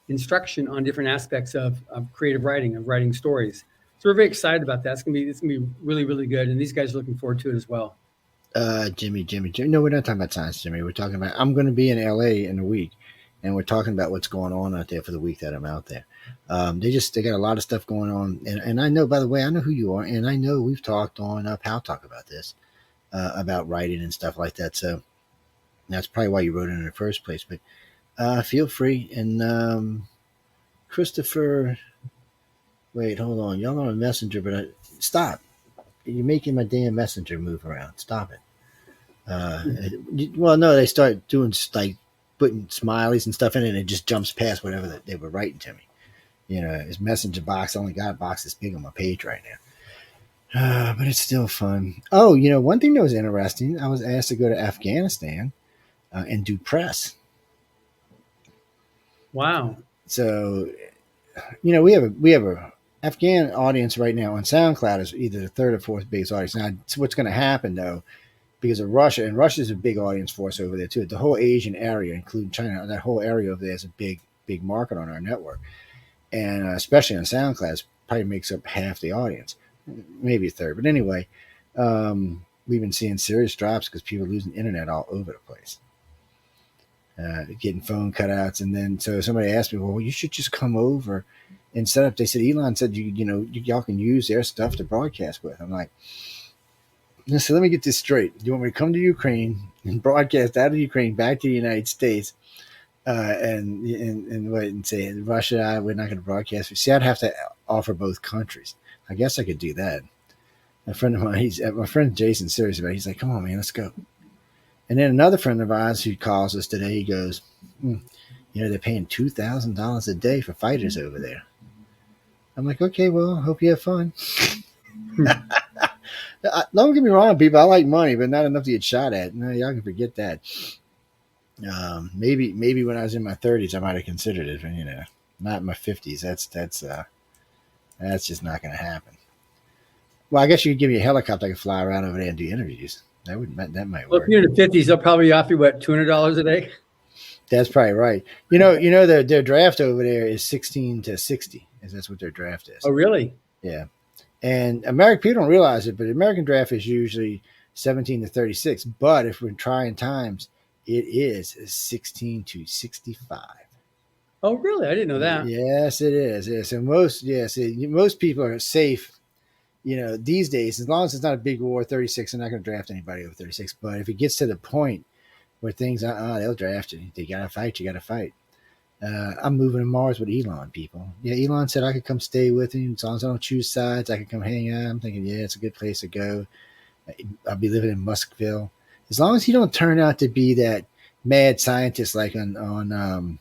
instruction on different aspects of creative writing, of writing stories. So we're very excited about that. It's gonna be really, really good, and these guys are looking forward to it as well. Jimmy. No, we're not talking about science, Jimmy. We're talking about, I'm going to be in LA in a week, and we're talking about what's going on out there for the week that I'm out there. They got a lot of stuff going on, and I know, by the way, I know who you are, and I know we've talked on Pal Talk about this, about writing and stuff like that. So that's probably why you wrote it in the first place. But feel free. And Christopher, wait, hold on, y'all on a messenger, but stop. You're making my damn messenger move around. Stop it. Well, no, they start doing like putting smileys and stuff in it, and it just jumps past whatever that they were writing to me. His messenger box, I only got a box this big on my page right now. But it's still fun. Oh, one thing that was interesting, I was asked to go to Afghanistan and do press. Wow. So, we have a Afghan audience right now on SoundCloud is either the third or fourth biggest audience. Now, what's going to happen though, because of Russia, and Russia's a big audience for us over there too. The whole Asian area, including China, that whole area over there is a big market on our network, and especially on SoundCloud, probably makes up half the audience, maybe a third. But anyway, we've been seeing serious drops because people are losing internet all over the place. Getting phone cutouts, and then so somebody asked me, "Well, you should just come over and set up." They said Elon said y'all can use their stuff to broadcast with. I'm like, so let me get this straight. You want me to come to Ukraine and broadcast out of Ukraine back to the United States, and wait and say Russia, we're not going to broadcast. See, I'd have to offer both countries. I guess I could do that. A friend of mine, my friend Jason's serious about it. He's like, "Come on, man, let's go." And then another friend of ours who calls us today, he goes, they're paying $2,000 a day for fighters over there. I'm like, okay, well, hope you have fun. Don't get me wrong, people. I like money, but not enough to get shot at. No, y'all can forget that. Maybe when I was in my 30s, I might have considered it, but not in my 50s. That's just not going to happen. Well, I guess you could give me a helicopter I could fly around over there and do interviews. That might work. Well, if you're in the 50s, they'll probably offer you $200 a day. That's probably right. Their draft over there is 16 to 60. That's what their draft is. Oh, really? Yeah. And American people don't realize it, but the American draft is usually 17 to 36. But if we're in trying times, it is 16 to 65. Oh, really? I didn't know that. Yes, it is. Yes, and most people are safe. These days, as long as it's not a big war, 36, they're not going to draft anybody over 36. But if it gets to the point where things, they'll draft you. They got to fight. You got to fight. I'm moving to Mars with Elon, people. Yeah, Elon said I could come stay with him as long as I don't choose sides. I could come hang out. I'm thinking, yeah, it's a good place to go. I'll be living in Muskville. As long as he don't turn out to be that mad scientist like on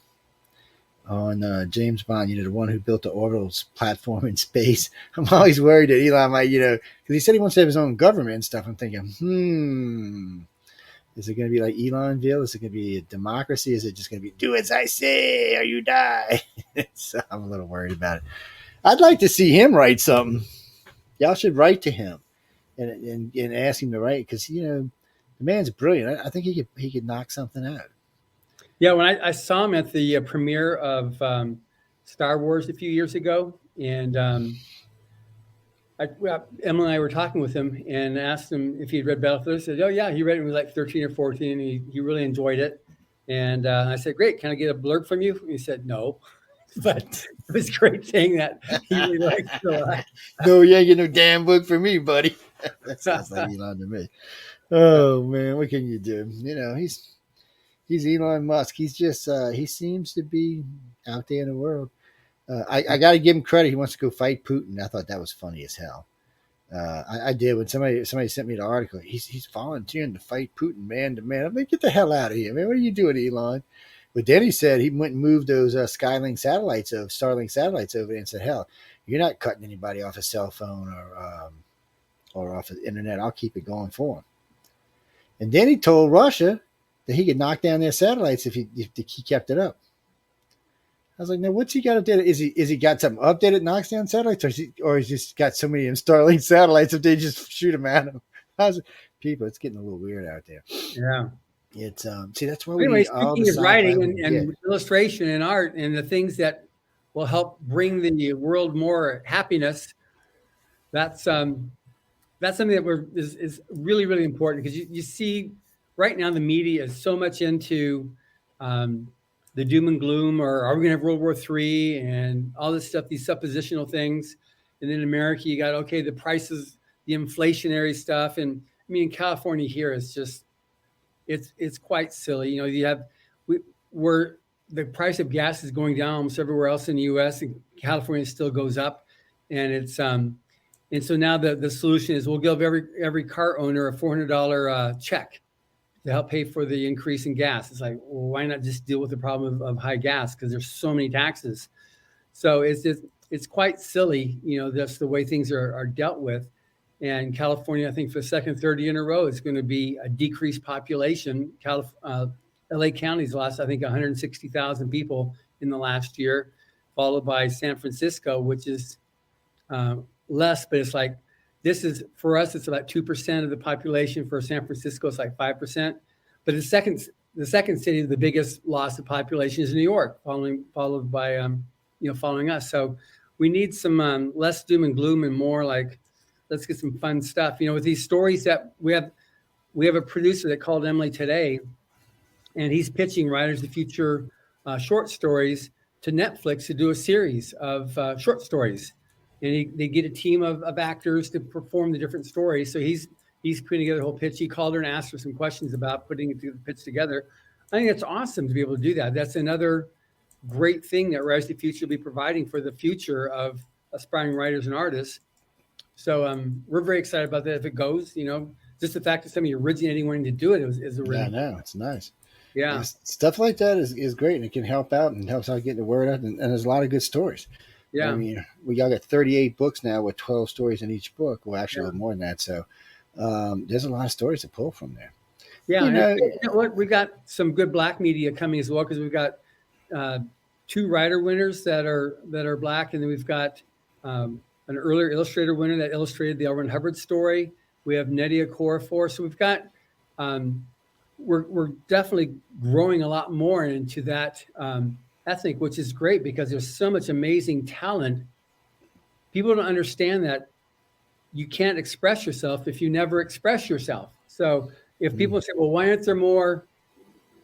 James Bond, the one who built the orbital platform in space. I'm always worried that Elon might, because he said he wants to have his own government and stuff. I'm thinking, is it going to be like Elonville? Is it going to be a democracy? Is it just going to be do as I say or you die? So I'm a little worried about it. I'd like to see him write something. Y'all should write to him and ask him to write because the man's brilliant. I think he could knock something out. Yeah, when I saw him at the premiere of Star Wars a few years ago, and Emily and I were talking with him and asked him if he'd read Battlefield. He said, "Oh yeah, he read it when he was like 13 or 14, and he really enjoyed it." And I said, "Great, can I get a blurb from you?" And he said, "No," but it was great saying that he really liked it a lot. No, you ain't get no damn book for me, buddy. That sounds like Elon to me. Oh man, what can you do? He's Elon Musk. He's just he seems to be out there in the world. I got to give him credit. He wants to go fight Putin. I thought that was funny as hell. I did when somebody sent me the article. He's volunteering to fight Putin man to man. I'm like, get the hell out of here, man. What are you doing, Elon? But then he said he went and moved those Starlink satellites over there and said, hell, you're not cutting anybody off a cell phone or off the internet. I'll keep it going for him. And then he told Russia that he could knock down their satellites if he kept it up. I was like, now what's he got updated? Is he got something updated knocks down satellites, or he's just got so many Starlink satellites if they just shoot them at him? People, it's getting a little weird out there. Yeah, it's see that's why anyway, we need all the speaking of writing and yeah. illustration and art and the things that will help bring the world more happiness. That's something that is really, really important because you see right now the media is so much into the doom and gloom, or are we going to have World War III and all this stuff, these suppositional things. And then in America, you got, the prices, the inflationary stuff. And I mean, in California here, it's just, it's quite silly. Where the price of gas is going down almost everywhere else in the U.S. and California still goes up. And it's, and so now the solution is we'll give every car owner a $400 check to help pay for the increase in gas. It's like, well, why not just deal with the problem of high gas? Because there's so many taxes. So it's quite silly, that's the way things are dealt with. And California, I think for the second, third year in a row, is going to be a decreased population. LA County's lost, I think, 160,000 people in the last year, followed by San Francisco, which is less, but it's like, this is, for us, it's about 2% of the population. For San Francisco, it's like 5%. But the second city, the biggest loss of population is New York, followed by, following us. So we need some less doom and gloom and more like, let's get some fun stuff. With these stories that we have a producer that called Emily today, and he's pitching Writers of the Future short stories to Netflix to do a series of short stories. And they get a team of actors to perform the different stories. So he's putting together a whole pitch. He called her and asked her some questions about putting the pitch together. I think it's awesome to be able to do that. That's another great thing that Writers of the Future will be providing for the future of aspiring writers and artists. So we're very excited about that. If it goes, just the fact that somebody originating wanting to do it is a really it's nice. Yeah, stuff like that is great, and it can help out and helps out getting the word out. And there's a lot of good stories. Yeah, I mean, we all got 38 books now with 12 stories in each book. Well, actually, a little more than that. So there's a lot of stories to pull from there. Yeah, you know what? We've got some good Black media coming as well, because we've got 2 writer winners that are Black, and then we've got an earlier illustrator winner that illustrated the L. Ron Hubbard story. We have Nydia Okorafor. So we've got we're definitely growing a lot more into that ethnic, which is great because there's so much amazing talent. People don't understand that you can't express yourself if you never express yourself. So if people say, well, why aren't there more,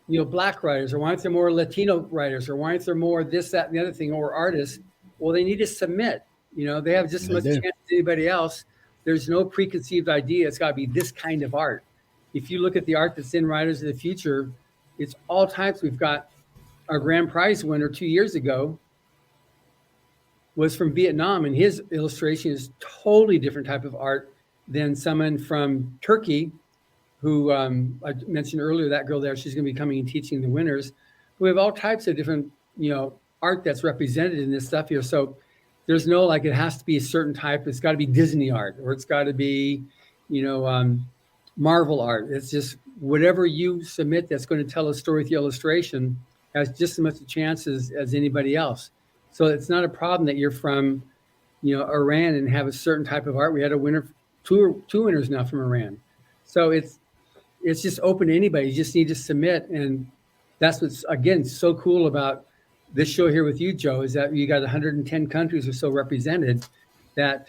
Black writers, or why aren't there more Latino writers, or why aren't there more this, that, and the other thing, or artists? Well, they need to submit. They have just as much chance as anybody else. There's no preconceived idea. It's got to be this kind of art. If you look at the art that's in Writers of the Future, it's all types. We've got our grand prize winner 2 years ago was from Vietnam, and his illustration is totally different type of art than someone from Turkey, who I mentioned earlier, that girl there, she's going to be coming and teaching the winners. We have all types of different, art that's represented in this stuff here. So there's no, like, it has to be a certain type. It's got to be Disney art, or it's got to be, Marvel art. It's just whatever you submit that's going to tell a story with the illustration has just as much a chance as anybody else. So it's not a problem that you're from, Iran and have a certain type of art. We had a winner, two winners now from Iran. So it's just open to anybody. You just need to submit. And that's what's, again, so cool about this show here with you, Joe, is that you got 110 countries or so represented that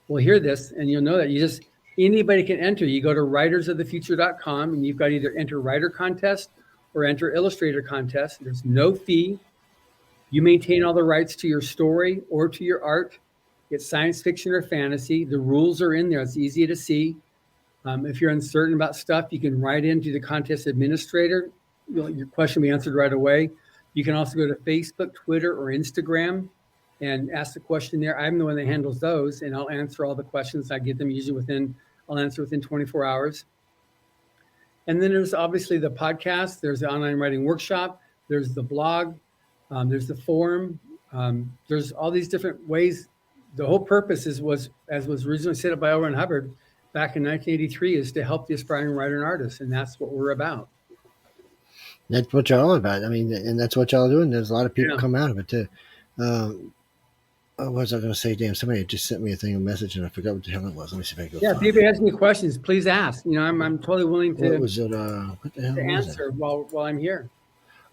will hear this, and you'll know that anybody can enter. You go to writersofthefuture.com, and you've got to either enter writer contest or enter illustrator contest. There's no fee. You maintain all the rights to your story or to your art. It's science fiction or fantasy. The rules are in there. It's easy to see. If you're uncertain about stuff, you can write into the contest administrator. Your question will be answered right away. You can also go to Facebook, Twitter, or Instagram and ask the question there. I'm the one that handles those, and I'll answer all the questions. I get them usually I'll answer within 24 hours. And then there's obviously the podcast. There's the online writing workshop. There's the blog. There's the forum. There's all these different ways. The whole purpose was originally set up by L. Ron Hubbard back in 1983, is to help the aspiring writer and artist, and that's what we're about. That's what y'all are about. I mean, and that's what y'all are doing. There's a lot of people come out of it too. What was I going to say? Damn, somebody just sent me a message, and I forgot what the hell it was. Let me see if I can go. Yeah, if anybody has any questions, please ask. I'm totally willing to. What was it? What the hell to was answer while I'm here.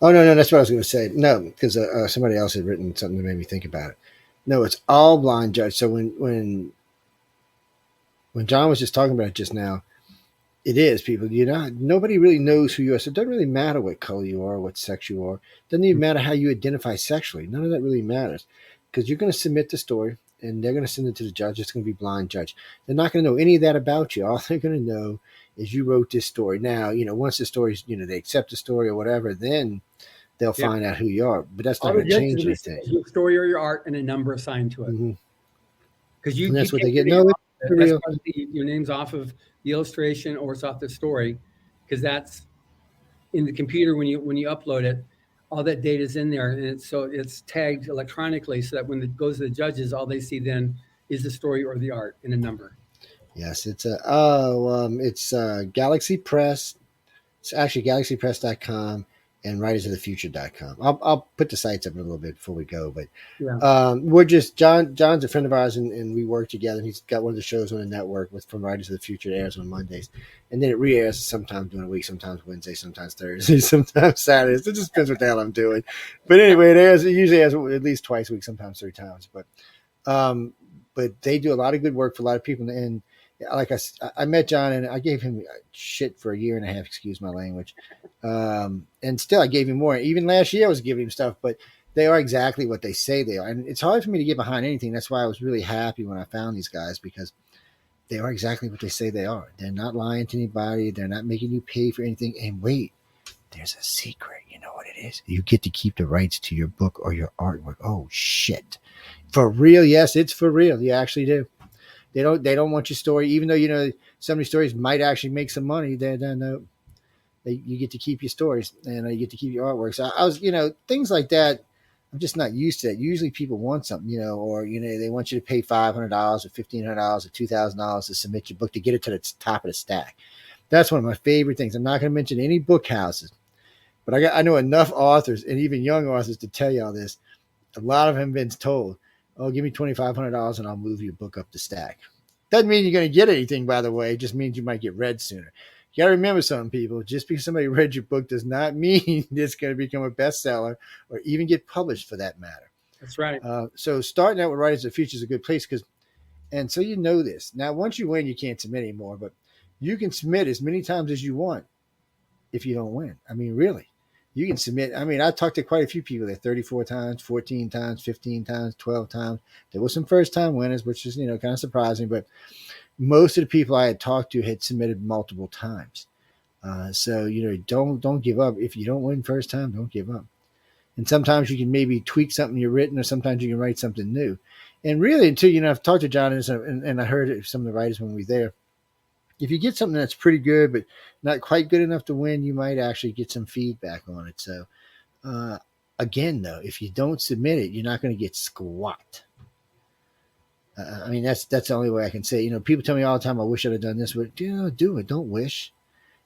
Oh no, that's what I was going to say. No, because somebody else had written something that made me think about it. No, it's all blind judge. So when John was just talking about it just now, it is, people. Nobody really knows who you are. So it doesn't really matter what color you are, what sex you are. It doesn't even matter how you identify sexually. None of that really matters, because you're going to submit the story, and they're going to send it to the judge. It's going to be blind judge. They're not going to know any of that about you. All they're going to know is you wrote this story. Now, once the story's, they accept the story or whatever, then they'll find out who you are. But that's not going to change anything. Your story or your art and a number assigned to it. Because that's what they get. No, your name's off of the illustration or it's off the story, because that's in the computer when you upload it. All that data is in there, and it's tagged electronically, so that when it goes to the judges, all they see then is the story or the art and a number. Yes, it's Galaxy Press. It's actually galaxypress.com and writersofthefuture.com. I'll put the sites up in a little bit before we go, but Yeah. we're just John's a friend of ours, and we work together. He's got one of the shows on the network with from Writers of the Future. It airs on Mondays, and then it re-airs sometimes during the week, sometimes Wednesday, sometimes Thursday, sometimes Saturdays. It just depends what the hell I'm doing. But anyway, it usually airs at least twice a week, sometimes 3 times. But they do a lot of good work for a lot of people. And like I met John and I gave him shit for a year and a half, excuse my language. And still I gave him more. Even last year I was giving him stuff, but they are exactly what they say they are. And it's hard for me to get behind anything. That's why I was really happy when I found these guys, because they are exactly what they say they are. They're not lying to anybody. They're not making you pay for anything. And wait, there's a secret. You know what it is? You get to keep the rights to your book or your artwork. Oh shit. For real? Yes, it's for real. You actually do. They don't want your story, even though some of these stories might actually make some money. You get to keep your stories, and you get to keep your artwork. So I was, things like that. I'm just not used to that. Usually people want something, or they want you to pay $500 or $1,500 or $2,000 to submit your book to get it to the top of the stack. That's one of my favorite things. I'm not going to mention any book houses, but I know enough authors and even young authors to tell y'all this. A lot of them have been told, "Oh, give me $2,500 and I'll move your book up the stack." Doesn't mean you're going to get anything, by the way. It just means you might get read sooner. You got to remember something, people. Just because somebody read your book does not mean it's going to become a bestseller or even get published, for that matter. That's right. So starting out with Writers of the Future is a good place and so this. Now, once you win, you can't submit anymore, but you can submit as many times as you want if you don't win. I mean, really. You can submit. I mean, I talked to quite a few people there, 34 times, 14 times, 15 times, 12 times. There were some first-time winners, which is, kind of surprising, but most of the people I had talked to had submitted multiple times. So, don't give up. If you don't win first time, don't give up. And sometimes you can maybe tweak something you've written, or sometimes you can write something new. And really, until, I've talked to John and I heard some of the writers when we were there. If you get something that's pretty good, but not quite good enough to win, you might actually get some feedback on it. So, again, though, if you don't submit it, you're not going to get squat. I mean, that's the only way I can say. People tell me all the time, "I wish I'd have done this." But do it. Don't wish.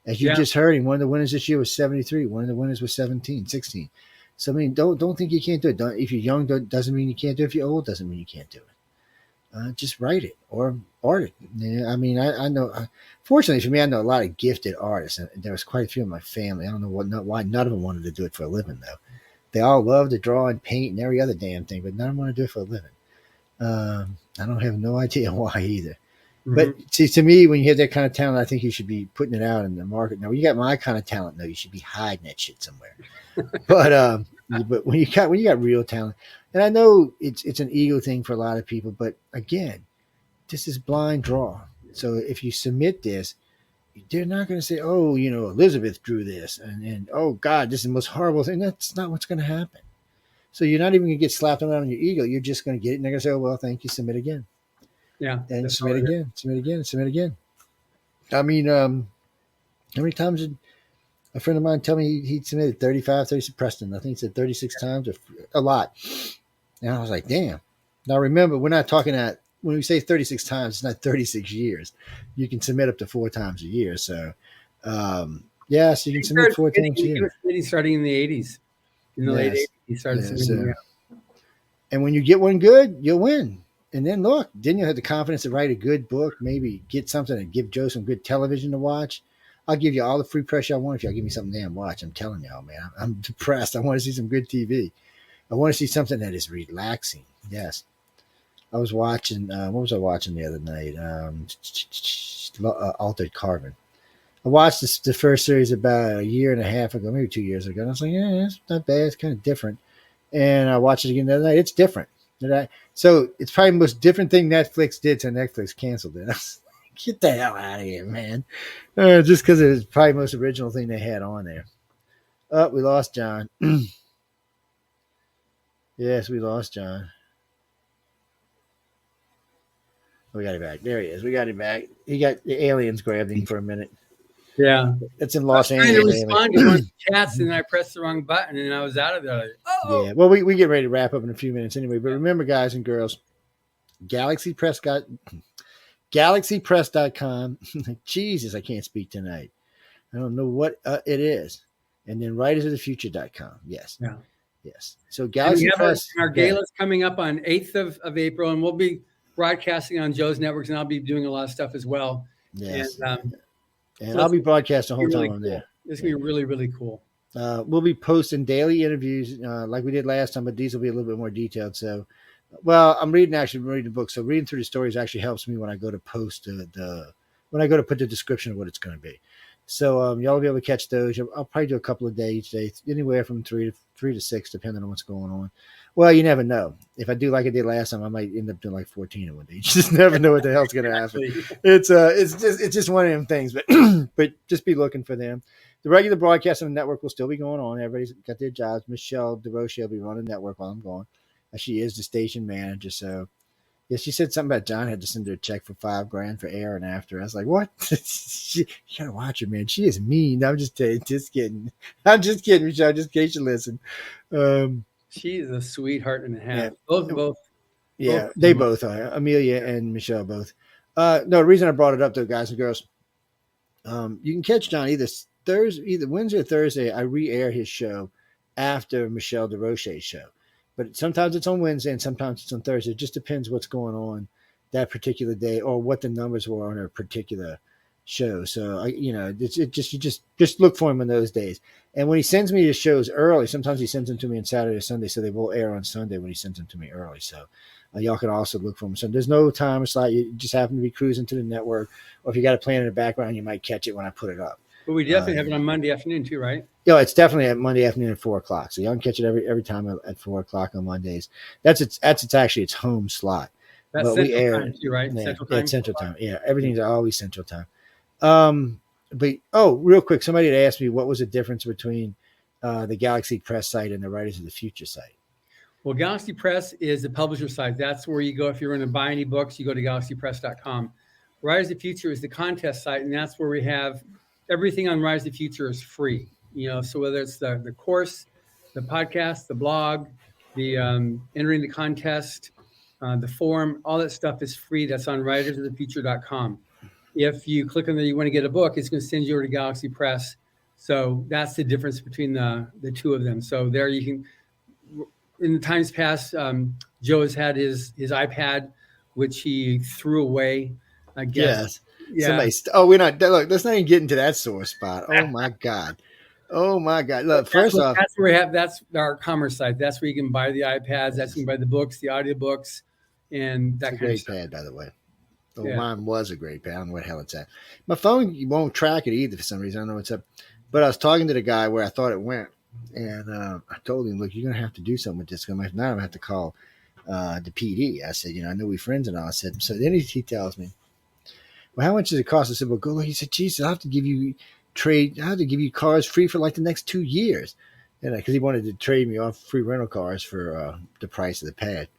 As you just heard, one of the winners this year was 73. One of the winners was 17, 16. So I mean, don't think you can't do it. If you're young, doesn't mean you can't do it. If you're old, doesn't mean you can't do it. Just write it or art it. I mean, I know. Fortunately for me, I know a lot of gifted artists, and there was quite a few in my family. I don't know why none of them wanted to do it for a living, though. They all love to draw and paint and every other damn thing, but none of them want to do it for a living. I don't have no idea why either. Mm-hmm. But see, to me, when you have that kind of talent, I think you should be putting it out in the market. Now, when you got my kind of talent, though, you should be hiding that shit somewhere. But when you got real talent, and I know it's an ego thing for a lot of people, but again, this is blind draw. So if you submit this, they're not going to say, "Oh, Elizabeth drew this," and "Oh God, this is the most horrible thing." That's not what's going to happen. So you're not even going to get slapped around on your ego. You're just going to get it, and they're going to say, "Oh, well, thank you. Submit again." Yeah, and submit again. I mean, how many times did a friend of mine tell me he submitted 35, 36, Preston, I think he said 36 times, or a lot. And I was like, damn. Now remember, we're not talking at, when we say 36 times, it's not 36 years. You can submit up to 4 times a year. So, so you can submit 4 times a year. Starting in the 80s. In the late 80s, he started submitting. And when you get one good, you'll win. And then look, then you'll have the confidence to write a good book, maybe get something and give Joe some good television to watch. I'll give you all the free pressure I want if y'all give me something damn watch. I'm telling y'all, man, I'm depressed. I want to see some good TV. I want to see something that is relaxing. Yes. I was watching, what was I watching the other night? Altered Carbon. I watched the first series about a year and a half ago, maybe 2 years ago. And I was like, yeah, it's not bad. It's kind of different. And I watched it again the other night. It's different. So it's probably the most different thing Netflix did till Netflix canceled it. Get the hell out of here, man. Just because it was probably the most original thing they had on there. Oh, we lost John. Yes, we lost John. We got him back. There he is. We got him back. He got the aliens grabbed him for a minute. Yeah. It's in Los Angeles. I was trying to respond to one of the chats, and I pressed the wrong button, and I was out of there. Like, oh. Yeah. Well, we get ready to wrap up in a few minutes anyway. But remember, guys and girls, galaxypress.com. Jesus, I can't speak tonight. I don't know what it is. And then writersofthefuture.com. Yes. Yeah. Yes. So And Galaxy we have Press. our gala's coming up on 8th of April, and we'll be broadcasting on Joe's networks, and I'll be doing a lot of stuff as well. Yes. And, And I'll be broadcasting the whole time really I'm cool. there. It's going to be really, really cool. We'll be posting daily interviews like we did last time, but these will be a little bit more detailed. So, well, I'm reading the book. So reading through the stories actually helps me when I go to post when I go to put the description of what it's going to be. So y'all will be able to catch those. I'll probably do a couple of days each day, anywhere from three to six, depending on what's going on. Well, you never know. If I do like I did last time, I might end up doing like 14 in one day. You just never know what the hell's going to happen. It's just one of them things, but but just be looking for them. The regular broadcast on the network will still be going on. Everybody's got their jobs. Michelle DeRoche will be running the network while I'm gone. She is the station manager. So, yeah, she said something about John had to send her a check for $5,000 for air and after. I was like, what? You got to watch her, man. She is mean. I'm just kidding. I'm just kidding, Michelle, just in case you listen. She is a sweetheart and a half. Yeah. Both. Yeah, they both are. Amelia and Michelle both. No, the reason I brought it up, though, guys and girls, you can catch John either Wednesday or Thursday. I re-air his show after Michelle DeRoche's show, but sometimes it's on Wednesday and sometimes it's on Thursday. It just depends what's going on that particular day or what the numbers were on a particular show. So you just look for him in those days. And when he sends me his shows early, sometimes he sends them to me on Saturday or Sunday, so they will air on Sunday when he sends them to me early. So y'all can also look for them. So there's no time slot. You just happen to be cruising to the network, or if you got a plan in the background, you might catch it when I put it up. But we definitely have it on Monday afternoon too, right? Yeah, it's definitely at Monday afternoon at 4:00. So y'all can catch it every time at 4:00 on Mondays. That's actually its home slot. That's but Central we air Time too, right? Yeah, Central Time. Central Time. Yeah, everything's always Central Time. But real quick, somebody had asked me what was the difference between the Galaxy Press site and the Writers of the Future site. Well, Galaxy Press is the publisher site. That's where you go if you're going to buy any books. You go to galaxypress.com. Rise of the Future is the contest site, and that's where we have everything on Rise of the Future is free. So whether it's the course, the podcast, the blog, the entering the contest, the forum, all that stuff is free. That's on writersofthefuture.com. If you click on there, you want to get a book, it's going to send you over to Galaxy Press. So that's the difference between the two of them. So there you can. In the times past, Joe has had his iPad, which he threw away. I guess. Yes. Yeah. We're not. Look, let's not even get into that sore spot. Oh my God. Oh my God. Look, first off, that's where we have. That's our commerce site. That's where you can buy the iPads. That's where you can buy the books, the audiobooks, and that kind of stuff. Great pad, by the way. Oh, yeah. Mine was a great pad. I don't know what the hell it's at. My phone won't track it either for some reason. I don't know what's up. But I was talking to the guy where I thought it went. And I told him, look, you're going to have to do something with this. If not, I'm going to have to call the PD. I said, I know we're friends and all. I said, so then he tells me, well, how much does it cost? I said, well, go look. He said, geez, I'll have to give you cars free for like the next 2 years. And because he wanted to trade me off free rental cars for the price of the pad.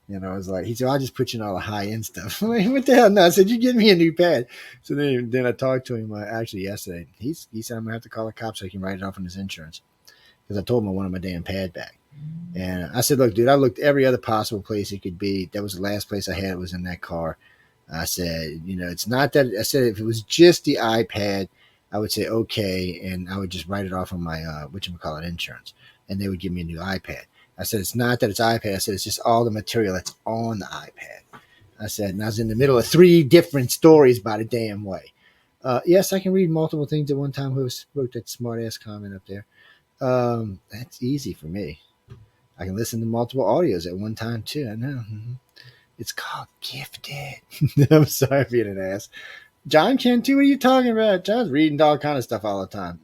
And I was like, he said, I'll just put you in all the high end stuff. I'm like, what the hell? No, I said, you get me a new pad. So then I talked to him actually yesterday. He said, I'm going to have to call the cops so he can write it off on his insurance. Because I told him I wanted my damn pad back. And I said, look, dude, I looked every other possible place it could be. That was the last place I had. It was in that car. I said, it's not that. I said, if it was just the iPad, I would say, okay. And I would just write it off on my, insurance. And they would give me a new iPad. I said, it's not that it's iPad. I said, it's just all the material that's on the iPad. I said, and I was in the middle of 3 different stories by the damn way. Yes, I can read multiple things at one time. Who wrote that smart ass comment up there? That's easy for me. I can listen to multiple audios at one time too. I know. It's called gifted. I'm sorry for being an ass. John can too. What are you talking about? John's reading all kind of stuff all the time.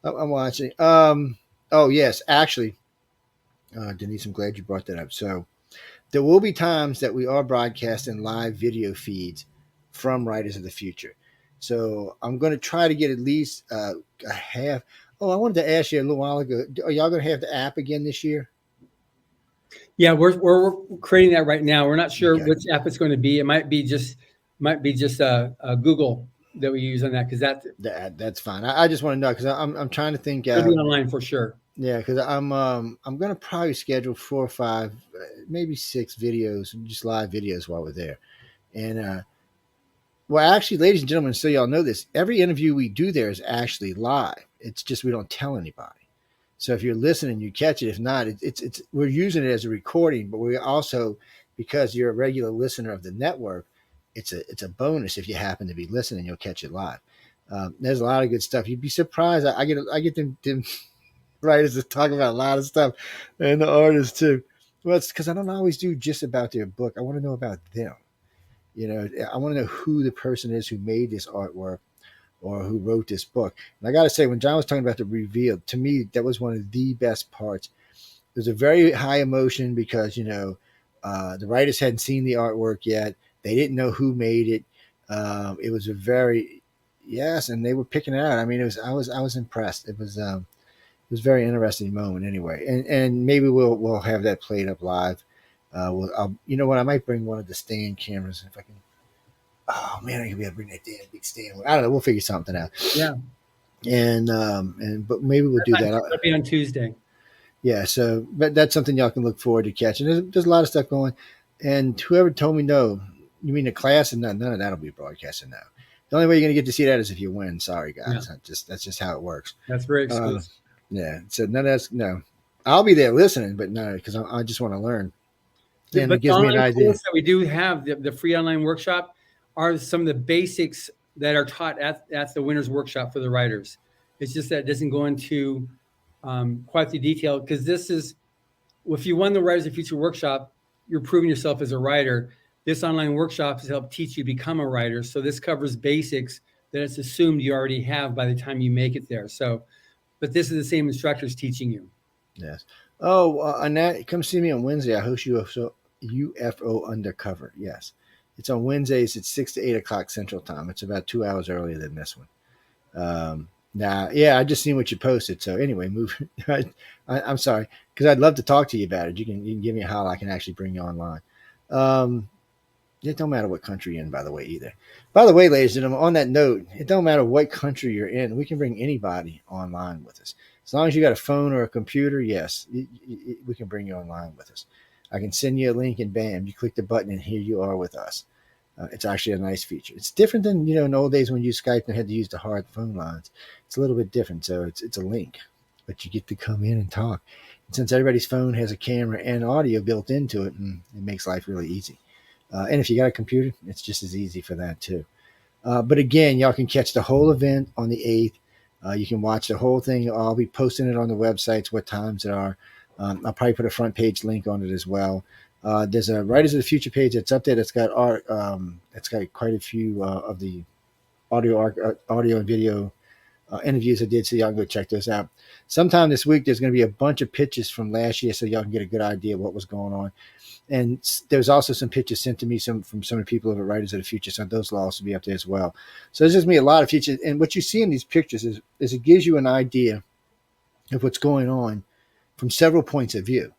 I'm watching. Oh yes, actually, Denise, I'm glad you brought that up. So there will be times that we are broadcasting live video feeds from Writers of the Future. So I'm going to try to get at least a half. Oh, I wanted to ask you a little while ago. Are y'all going to have the app again this year? Yeah, we're creating that right now. We're not sure which app it's going to be. It might be just a Google that we use on that because that's fine. I just want to know because I'm trying to think. It'll be online for sure. Yeah, because I'm going to probably schedule 4 or 5, maybe 6 videos, just live videos while we're there, and Well, actually, ladies and gentlemen, so y'all know this, every interview we do there is actually live. It's just we don't tell anybody. So if you're listening, you catch it. If not, it's we're using it as a recording, but we also, because you're a regular listener of the network, it's a bonus if you happen to be listening, you'll catch it live. There's a lot of good stuff. You'd be surprised. I get them writers to talk about a lot of stuff, and the artists too. Well, it's because I don't always do just about their book. I want to know about them. I want to know who the person is who made this artwork or who wrote this book. And I got to say, when John was talking about the reveal, to me, that was one of the best parts. There's a very high emotion because, the writers hadn't seen the artwork yet. They didn't know who made it. It was yes, and they were picking it out. I mean, I was impressed. It was a very interesting moment anyway. And maybe we'll have that played up live. You know what? I might bring one of the stand cameras if I can. Oh man, I could be able to bring that damn big stand. I don't know. We'll figure something out. Yeah. But maybe we'll do that. It'll be on Tuesday. Yeah. So, but that's something y'all can look forward to catching. There's a lot of stuff going. And whoever told me no, you mean the class, and none of that'll be broadcasted now. The only way you're going to get to see that is if you win. Sorry, guys. Yeah. That's just how it works. That's very exclusive. Yeah. So none of that's no. I'll be there listening, but no, because I just want to learn. And But it gives me an idea. That we do have the free online workshop are some of the basics that are taught at the winners workshop for the writers. It's just that it doesn't go into quite the detail, because this is, if you won the Writers of the Future workshop, you're proving yourself as a writer. This online workshop has helped teach you to become a writer. So this covers basics that it's assumed you already have by the time you make it there. So, but this is the same instructors teaching you. Yes. Oh, Annette, come see me on Wednesday. I host UFO Undercover. Yes. It's on Wednesdays at 6 to 8 o'clock Central Time. It's about 2 hours earlier than this one. I just seen what you posted. So anyway, I'm sorry, because I'd love to talk to you about it. You can give me a holler. I can actually bring you online. It don't matter what country you're in, by the way, either. By the way, ladies and gentlemen, on that note, it don't matter what country you're in. We can bring anybody online with us. As long as you got a phone or a computer, yes, we can bring you online with us. I can send you a link and bam, you click the button and here you are with us. It's actually a nice feature. It's different than, in the old days when you Skyped and had to use the hard phone lines. It's a little bit different. So it's a link, but you get to come in and talk. And since everybody's phone has a camera and audio built into it, it makes life really easy. And if you got a computer, it's just as easy for that too. But again, y'all can catch the whole event on the 8th. You can watch the whole thing. I'll be posting it on the websites, what times it are. I'll probably put a front page link on it as well. There's a Writers of the Future page that's up there that's got art. It's got quite a few of the audio and video interviews I did, so y'all can go check those out. Sometime this week, there's going to be a bunch of pictures from last year, so y'all can get a good idea of what was going on. And there's also some pictures sent to me from some of the people over at Writers of the Future, so those will also be up there as well. So there's just going to be a lot of features. And what you see in these pictures is it gives you an idea of what's going on from several points of view.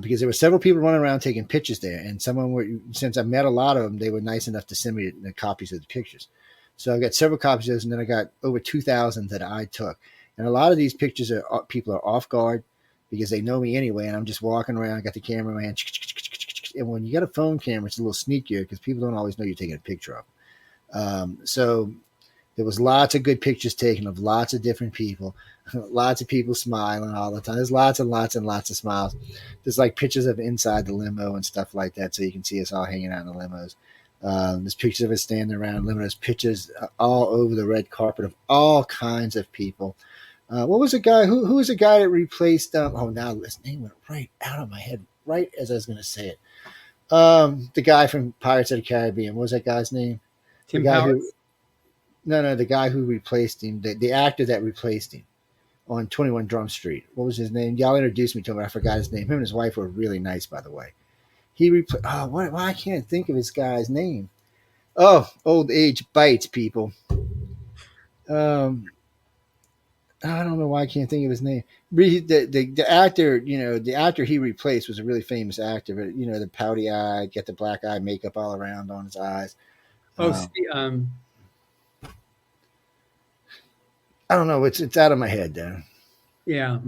Because there were several people running around taking pictures there, and since I met a lot of them, they were nice enough to send me the copies of the pictures. So I got several copies of those, and then I got over 2,000 that I took. And a lot of these pictures people are off guard because they know me anyway, and I'm just walking around. I got the cameraman, and when you got a phone camera, it's a little sneakier because people don't always know you're taking a picture of them. So there was lots of good pictures taken of lots of different people, lots of people smiling all the time. There's lots and lots and lots of smiles. There's like pictures of inside the limo and stuff like that, so you can see us all hanging out in the limos. There's pictures of us standing around limos. There's pictures all over the red carpet of all kinds of people. What was the guy? Who was the guy that replaced? Now his name went right out of my head, right as I was going to say it. The guy from Pirates of the Caribbean. What was that guy's name? Tim Howard. The guy who replaced him, the actor that replaced him on 21 Drum Street. What was his name? Y'all introduced me to him, but I forgot his name. Him and his wife were really nice, by the way. Why I can't think of this guy's name. Oh, old age bites, people. I don't know why I can't think of his name. The actor, the actor he replaced was a really famous actor, but the pouty eye, get the black eye makeup all around on his eyes. I don't know. It's out of my head, though. Yeah.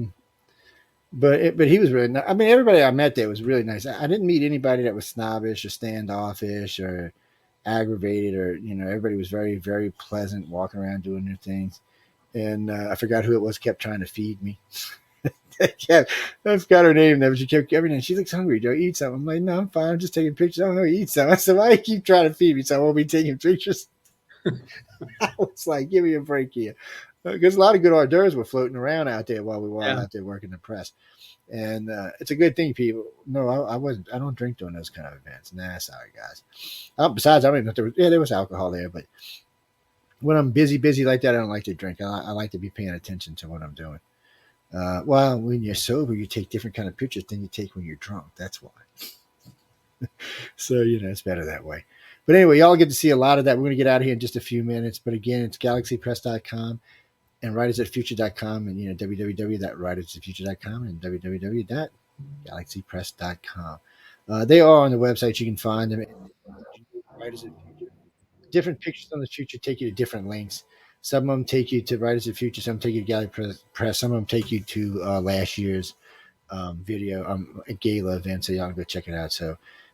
But he was really nice. I mean, everybody I met there was really nice. I didn't meet anybody that was snobbish or standoffish or aggravated or, everybody was very, very pleasant walking around doing their things. And I forgot who it was kept trying to feed me. I forgot her name. But she kept every night. She looks hungry. Do I eat something? I'm like, no, I'm fine. I'm just taking pictures. I don't know. Eat something. I said, why do you keep trying to feed me? So I won't be taking pictures. I was like, give me a break here. Because a lot of good hors d'oeuvres were floating around out there while we were all out there working the press. And it's a good thing, people. No, I wasn't. I don't drink during those kind of events. Nah, sorry, guys. Besides, I don't even know if there was alcohol there. But when I'm busy like that, I don't like to drink. I like to be paying attention to what I'm doing. Well, when you're sober, you take different kind of pictures than you take when you're drunk. That's why. So, it's better that way. But anyway, y'all get to see a lot of that. We're going to get out of here in just a few minutes. But again, it's galaxypress.com and writersatfuture.com and, www.writersatfuture.com and www.galaxypress.com. They are on the website. You can find them. Writers at Future. Different pictures on the future take you to different links. Some of them take you to Writers of Future. Some take you to Galaxy Press. Some of them take you to last year's video gala event. So y'all can go check it out.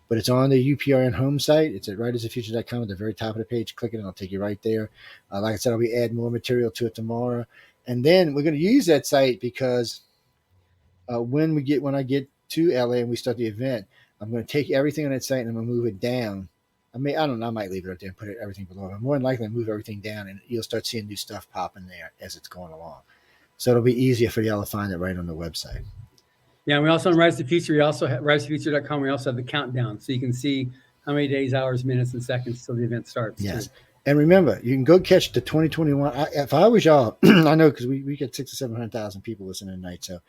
But it's on the UPRN home site. It's at writersoffuture.com at the very top of the page. Click it and it'll take you right there. Like I said, I'll be adding more material to it tomorrow. And then we're going to use that site because when I get to LA and we start the event, I'm going to take everything on that site and I'm going to move it down. I don't know. I might leave it up there and put everything below. I'm more than likely to move everything down and you'll start seeing new stuff popping there as it's going along. So it'll be easier for y'all to find it right on the website. Yeah, and we also on Rise to the Future. We also have writersoffuture.com. We also have the countdown, so you can see how many days, hours, minutes, and seconds till the event starts. Yes, and remember, you can go catch the 2021. If I was y'all, I know because we get 600,000 to 700,000 people listening tonight. So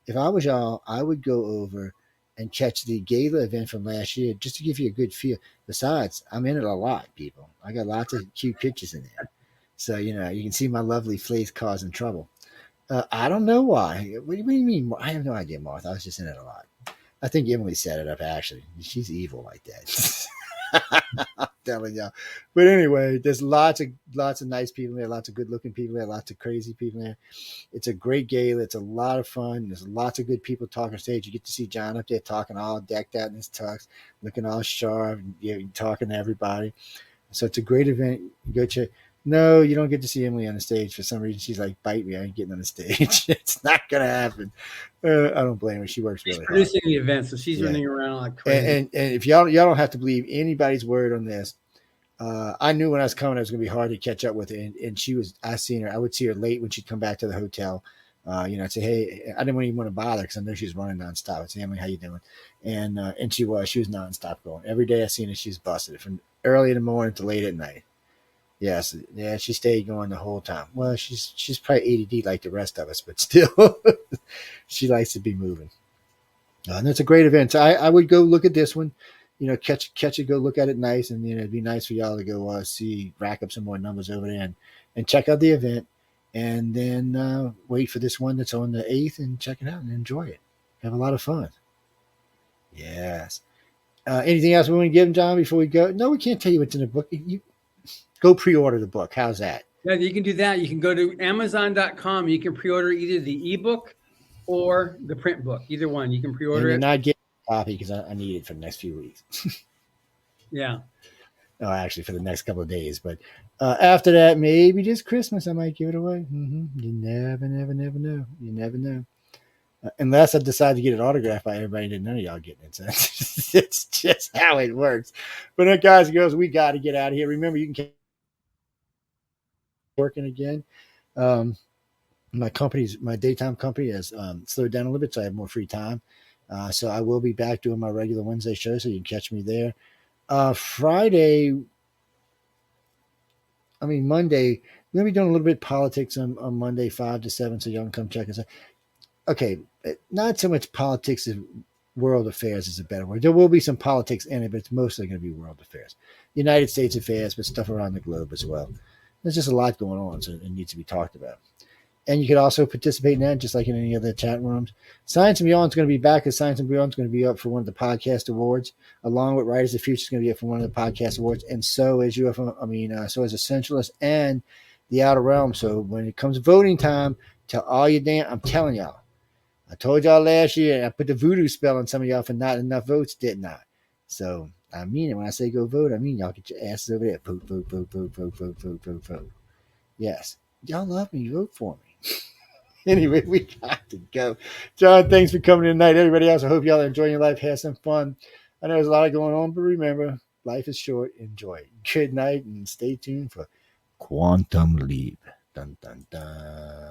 if I was y'all, I would go over and catch the gala event from last year just to give you a good feel. Besides, I'm in it a lot, people. I got lots of cute pictures in there, so you can see my lovely face causing trouble. I don't know why. What do you mean? I have no idea, Martha. I was just in it a lot. I think Emily set it up, actually. She's evil like that. I'm telling y'all. But anyway, there's lots of nice people there, lots of good-looking people there, lots of crazy people there. It's a great gala. It's a lot of fun. There's lots of good people talking on stage. You get to see John up there talking all decked out in his tux, looking all sharp, and talking to everybody. So it's a great event. You go check. No, you don't get to see Emily on the stage. For some reason, she's like, bite me. I ain't getting on the stage. It's not going to happen. I don't blame her. She works really hard. Producing the event, so she's running around like crazy. And if y'all don't have to believe anybody's word on this, I knew when I was coming, it was going to be hard to catch up with her. And I would see her late when she'd come back to the hotel. I'd say, hey, I didn't even want to bother because I know she was running nonstop. I'd say, Emily, how you doing? And she was nonstop going. Every day I seen her, she was busted from early in the morning to late at night. Yes, yeah, she stayed going the whole time. Well, she's probably ADD like the rest of us, but still, she likes to be moving. And it's a great event. So I would go look at this one, catch it, go look at it nice, and it'd be nice for y'all to go rack up some more numbers over there and check out the event, and then wait for this one that's on the 8th and check it out and enjoy it. Have a lot of fun. Yes. Anything else we want to give them, John, before we go? No, we can't tell you what's in the book. Go pre-order the book. How's that? Yeah, you can do that. You can go to Amazon.com. You can pre-order either the ebook or the print book. Either one. You can pre-order it. And not get a copy because I need it for the next few weeks. Yeah. No, actually for the next couple of days. But after that, maybe just Christmas, I might give it away. You never know. You never know. Unless I decide to get it autographed by everybody that none of y'all getting it. So it's just how it works. But guys and girls, we got to get out of here. Remember, you can working again. My daytime company has slowed down a little bit, so I have more free time. So I will be back doing my regular Wednesday show, so you can catch me there. Monday, we're going to be doing a little bit of politics on Monday, 5 to 7, so y'all can come check us out. Okay, not so much politics as world affairs is a better word. There will be some politics in it, but it's mostly going to be world affairs. United States affairs, but stuff around the globe as well. There's just a lot going on, so it needs to be talked about. And you can also participate in that, just like in any other chat rooms. Science and Beyond is going to be back, because Science and Beyond is going to be up for one of the podcast awards, along with Writers of the Future is going to be up for one of the podcast awards, and so is so is Essentialist and the Outer Realm. So when it comes voting time, tell all you I'm telling y'all. I told y'all last year, I put the voodoo spell on some of y'all for not enough votes, didn't I? So I mean it. When I say go vote, I mean y'all get your asses over there. Vote, vote, vote, vote, vote, vote, vote, vote, vote. Yes. Y'all love me. Vote for me. Anyway, we got to go. John, thanks for coming tonight. Everybody else, I hope y'all are enjoying your life. Have some fun. I know there's a lot going on, but remember, life is short. Enjoy it. Good night and stay tuned for Quantum Leap. Dun, dun, dun.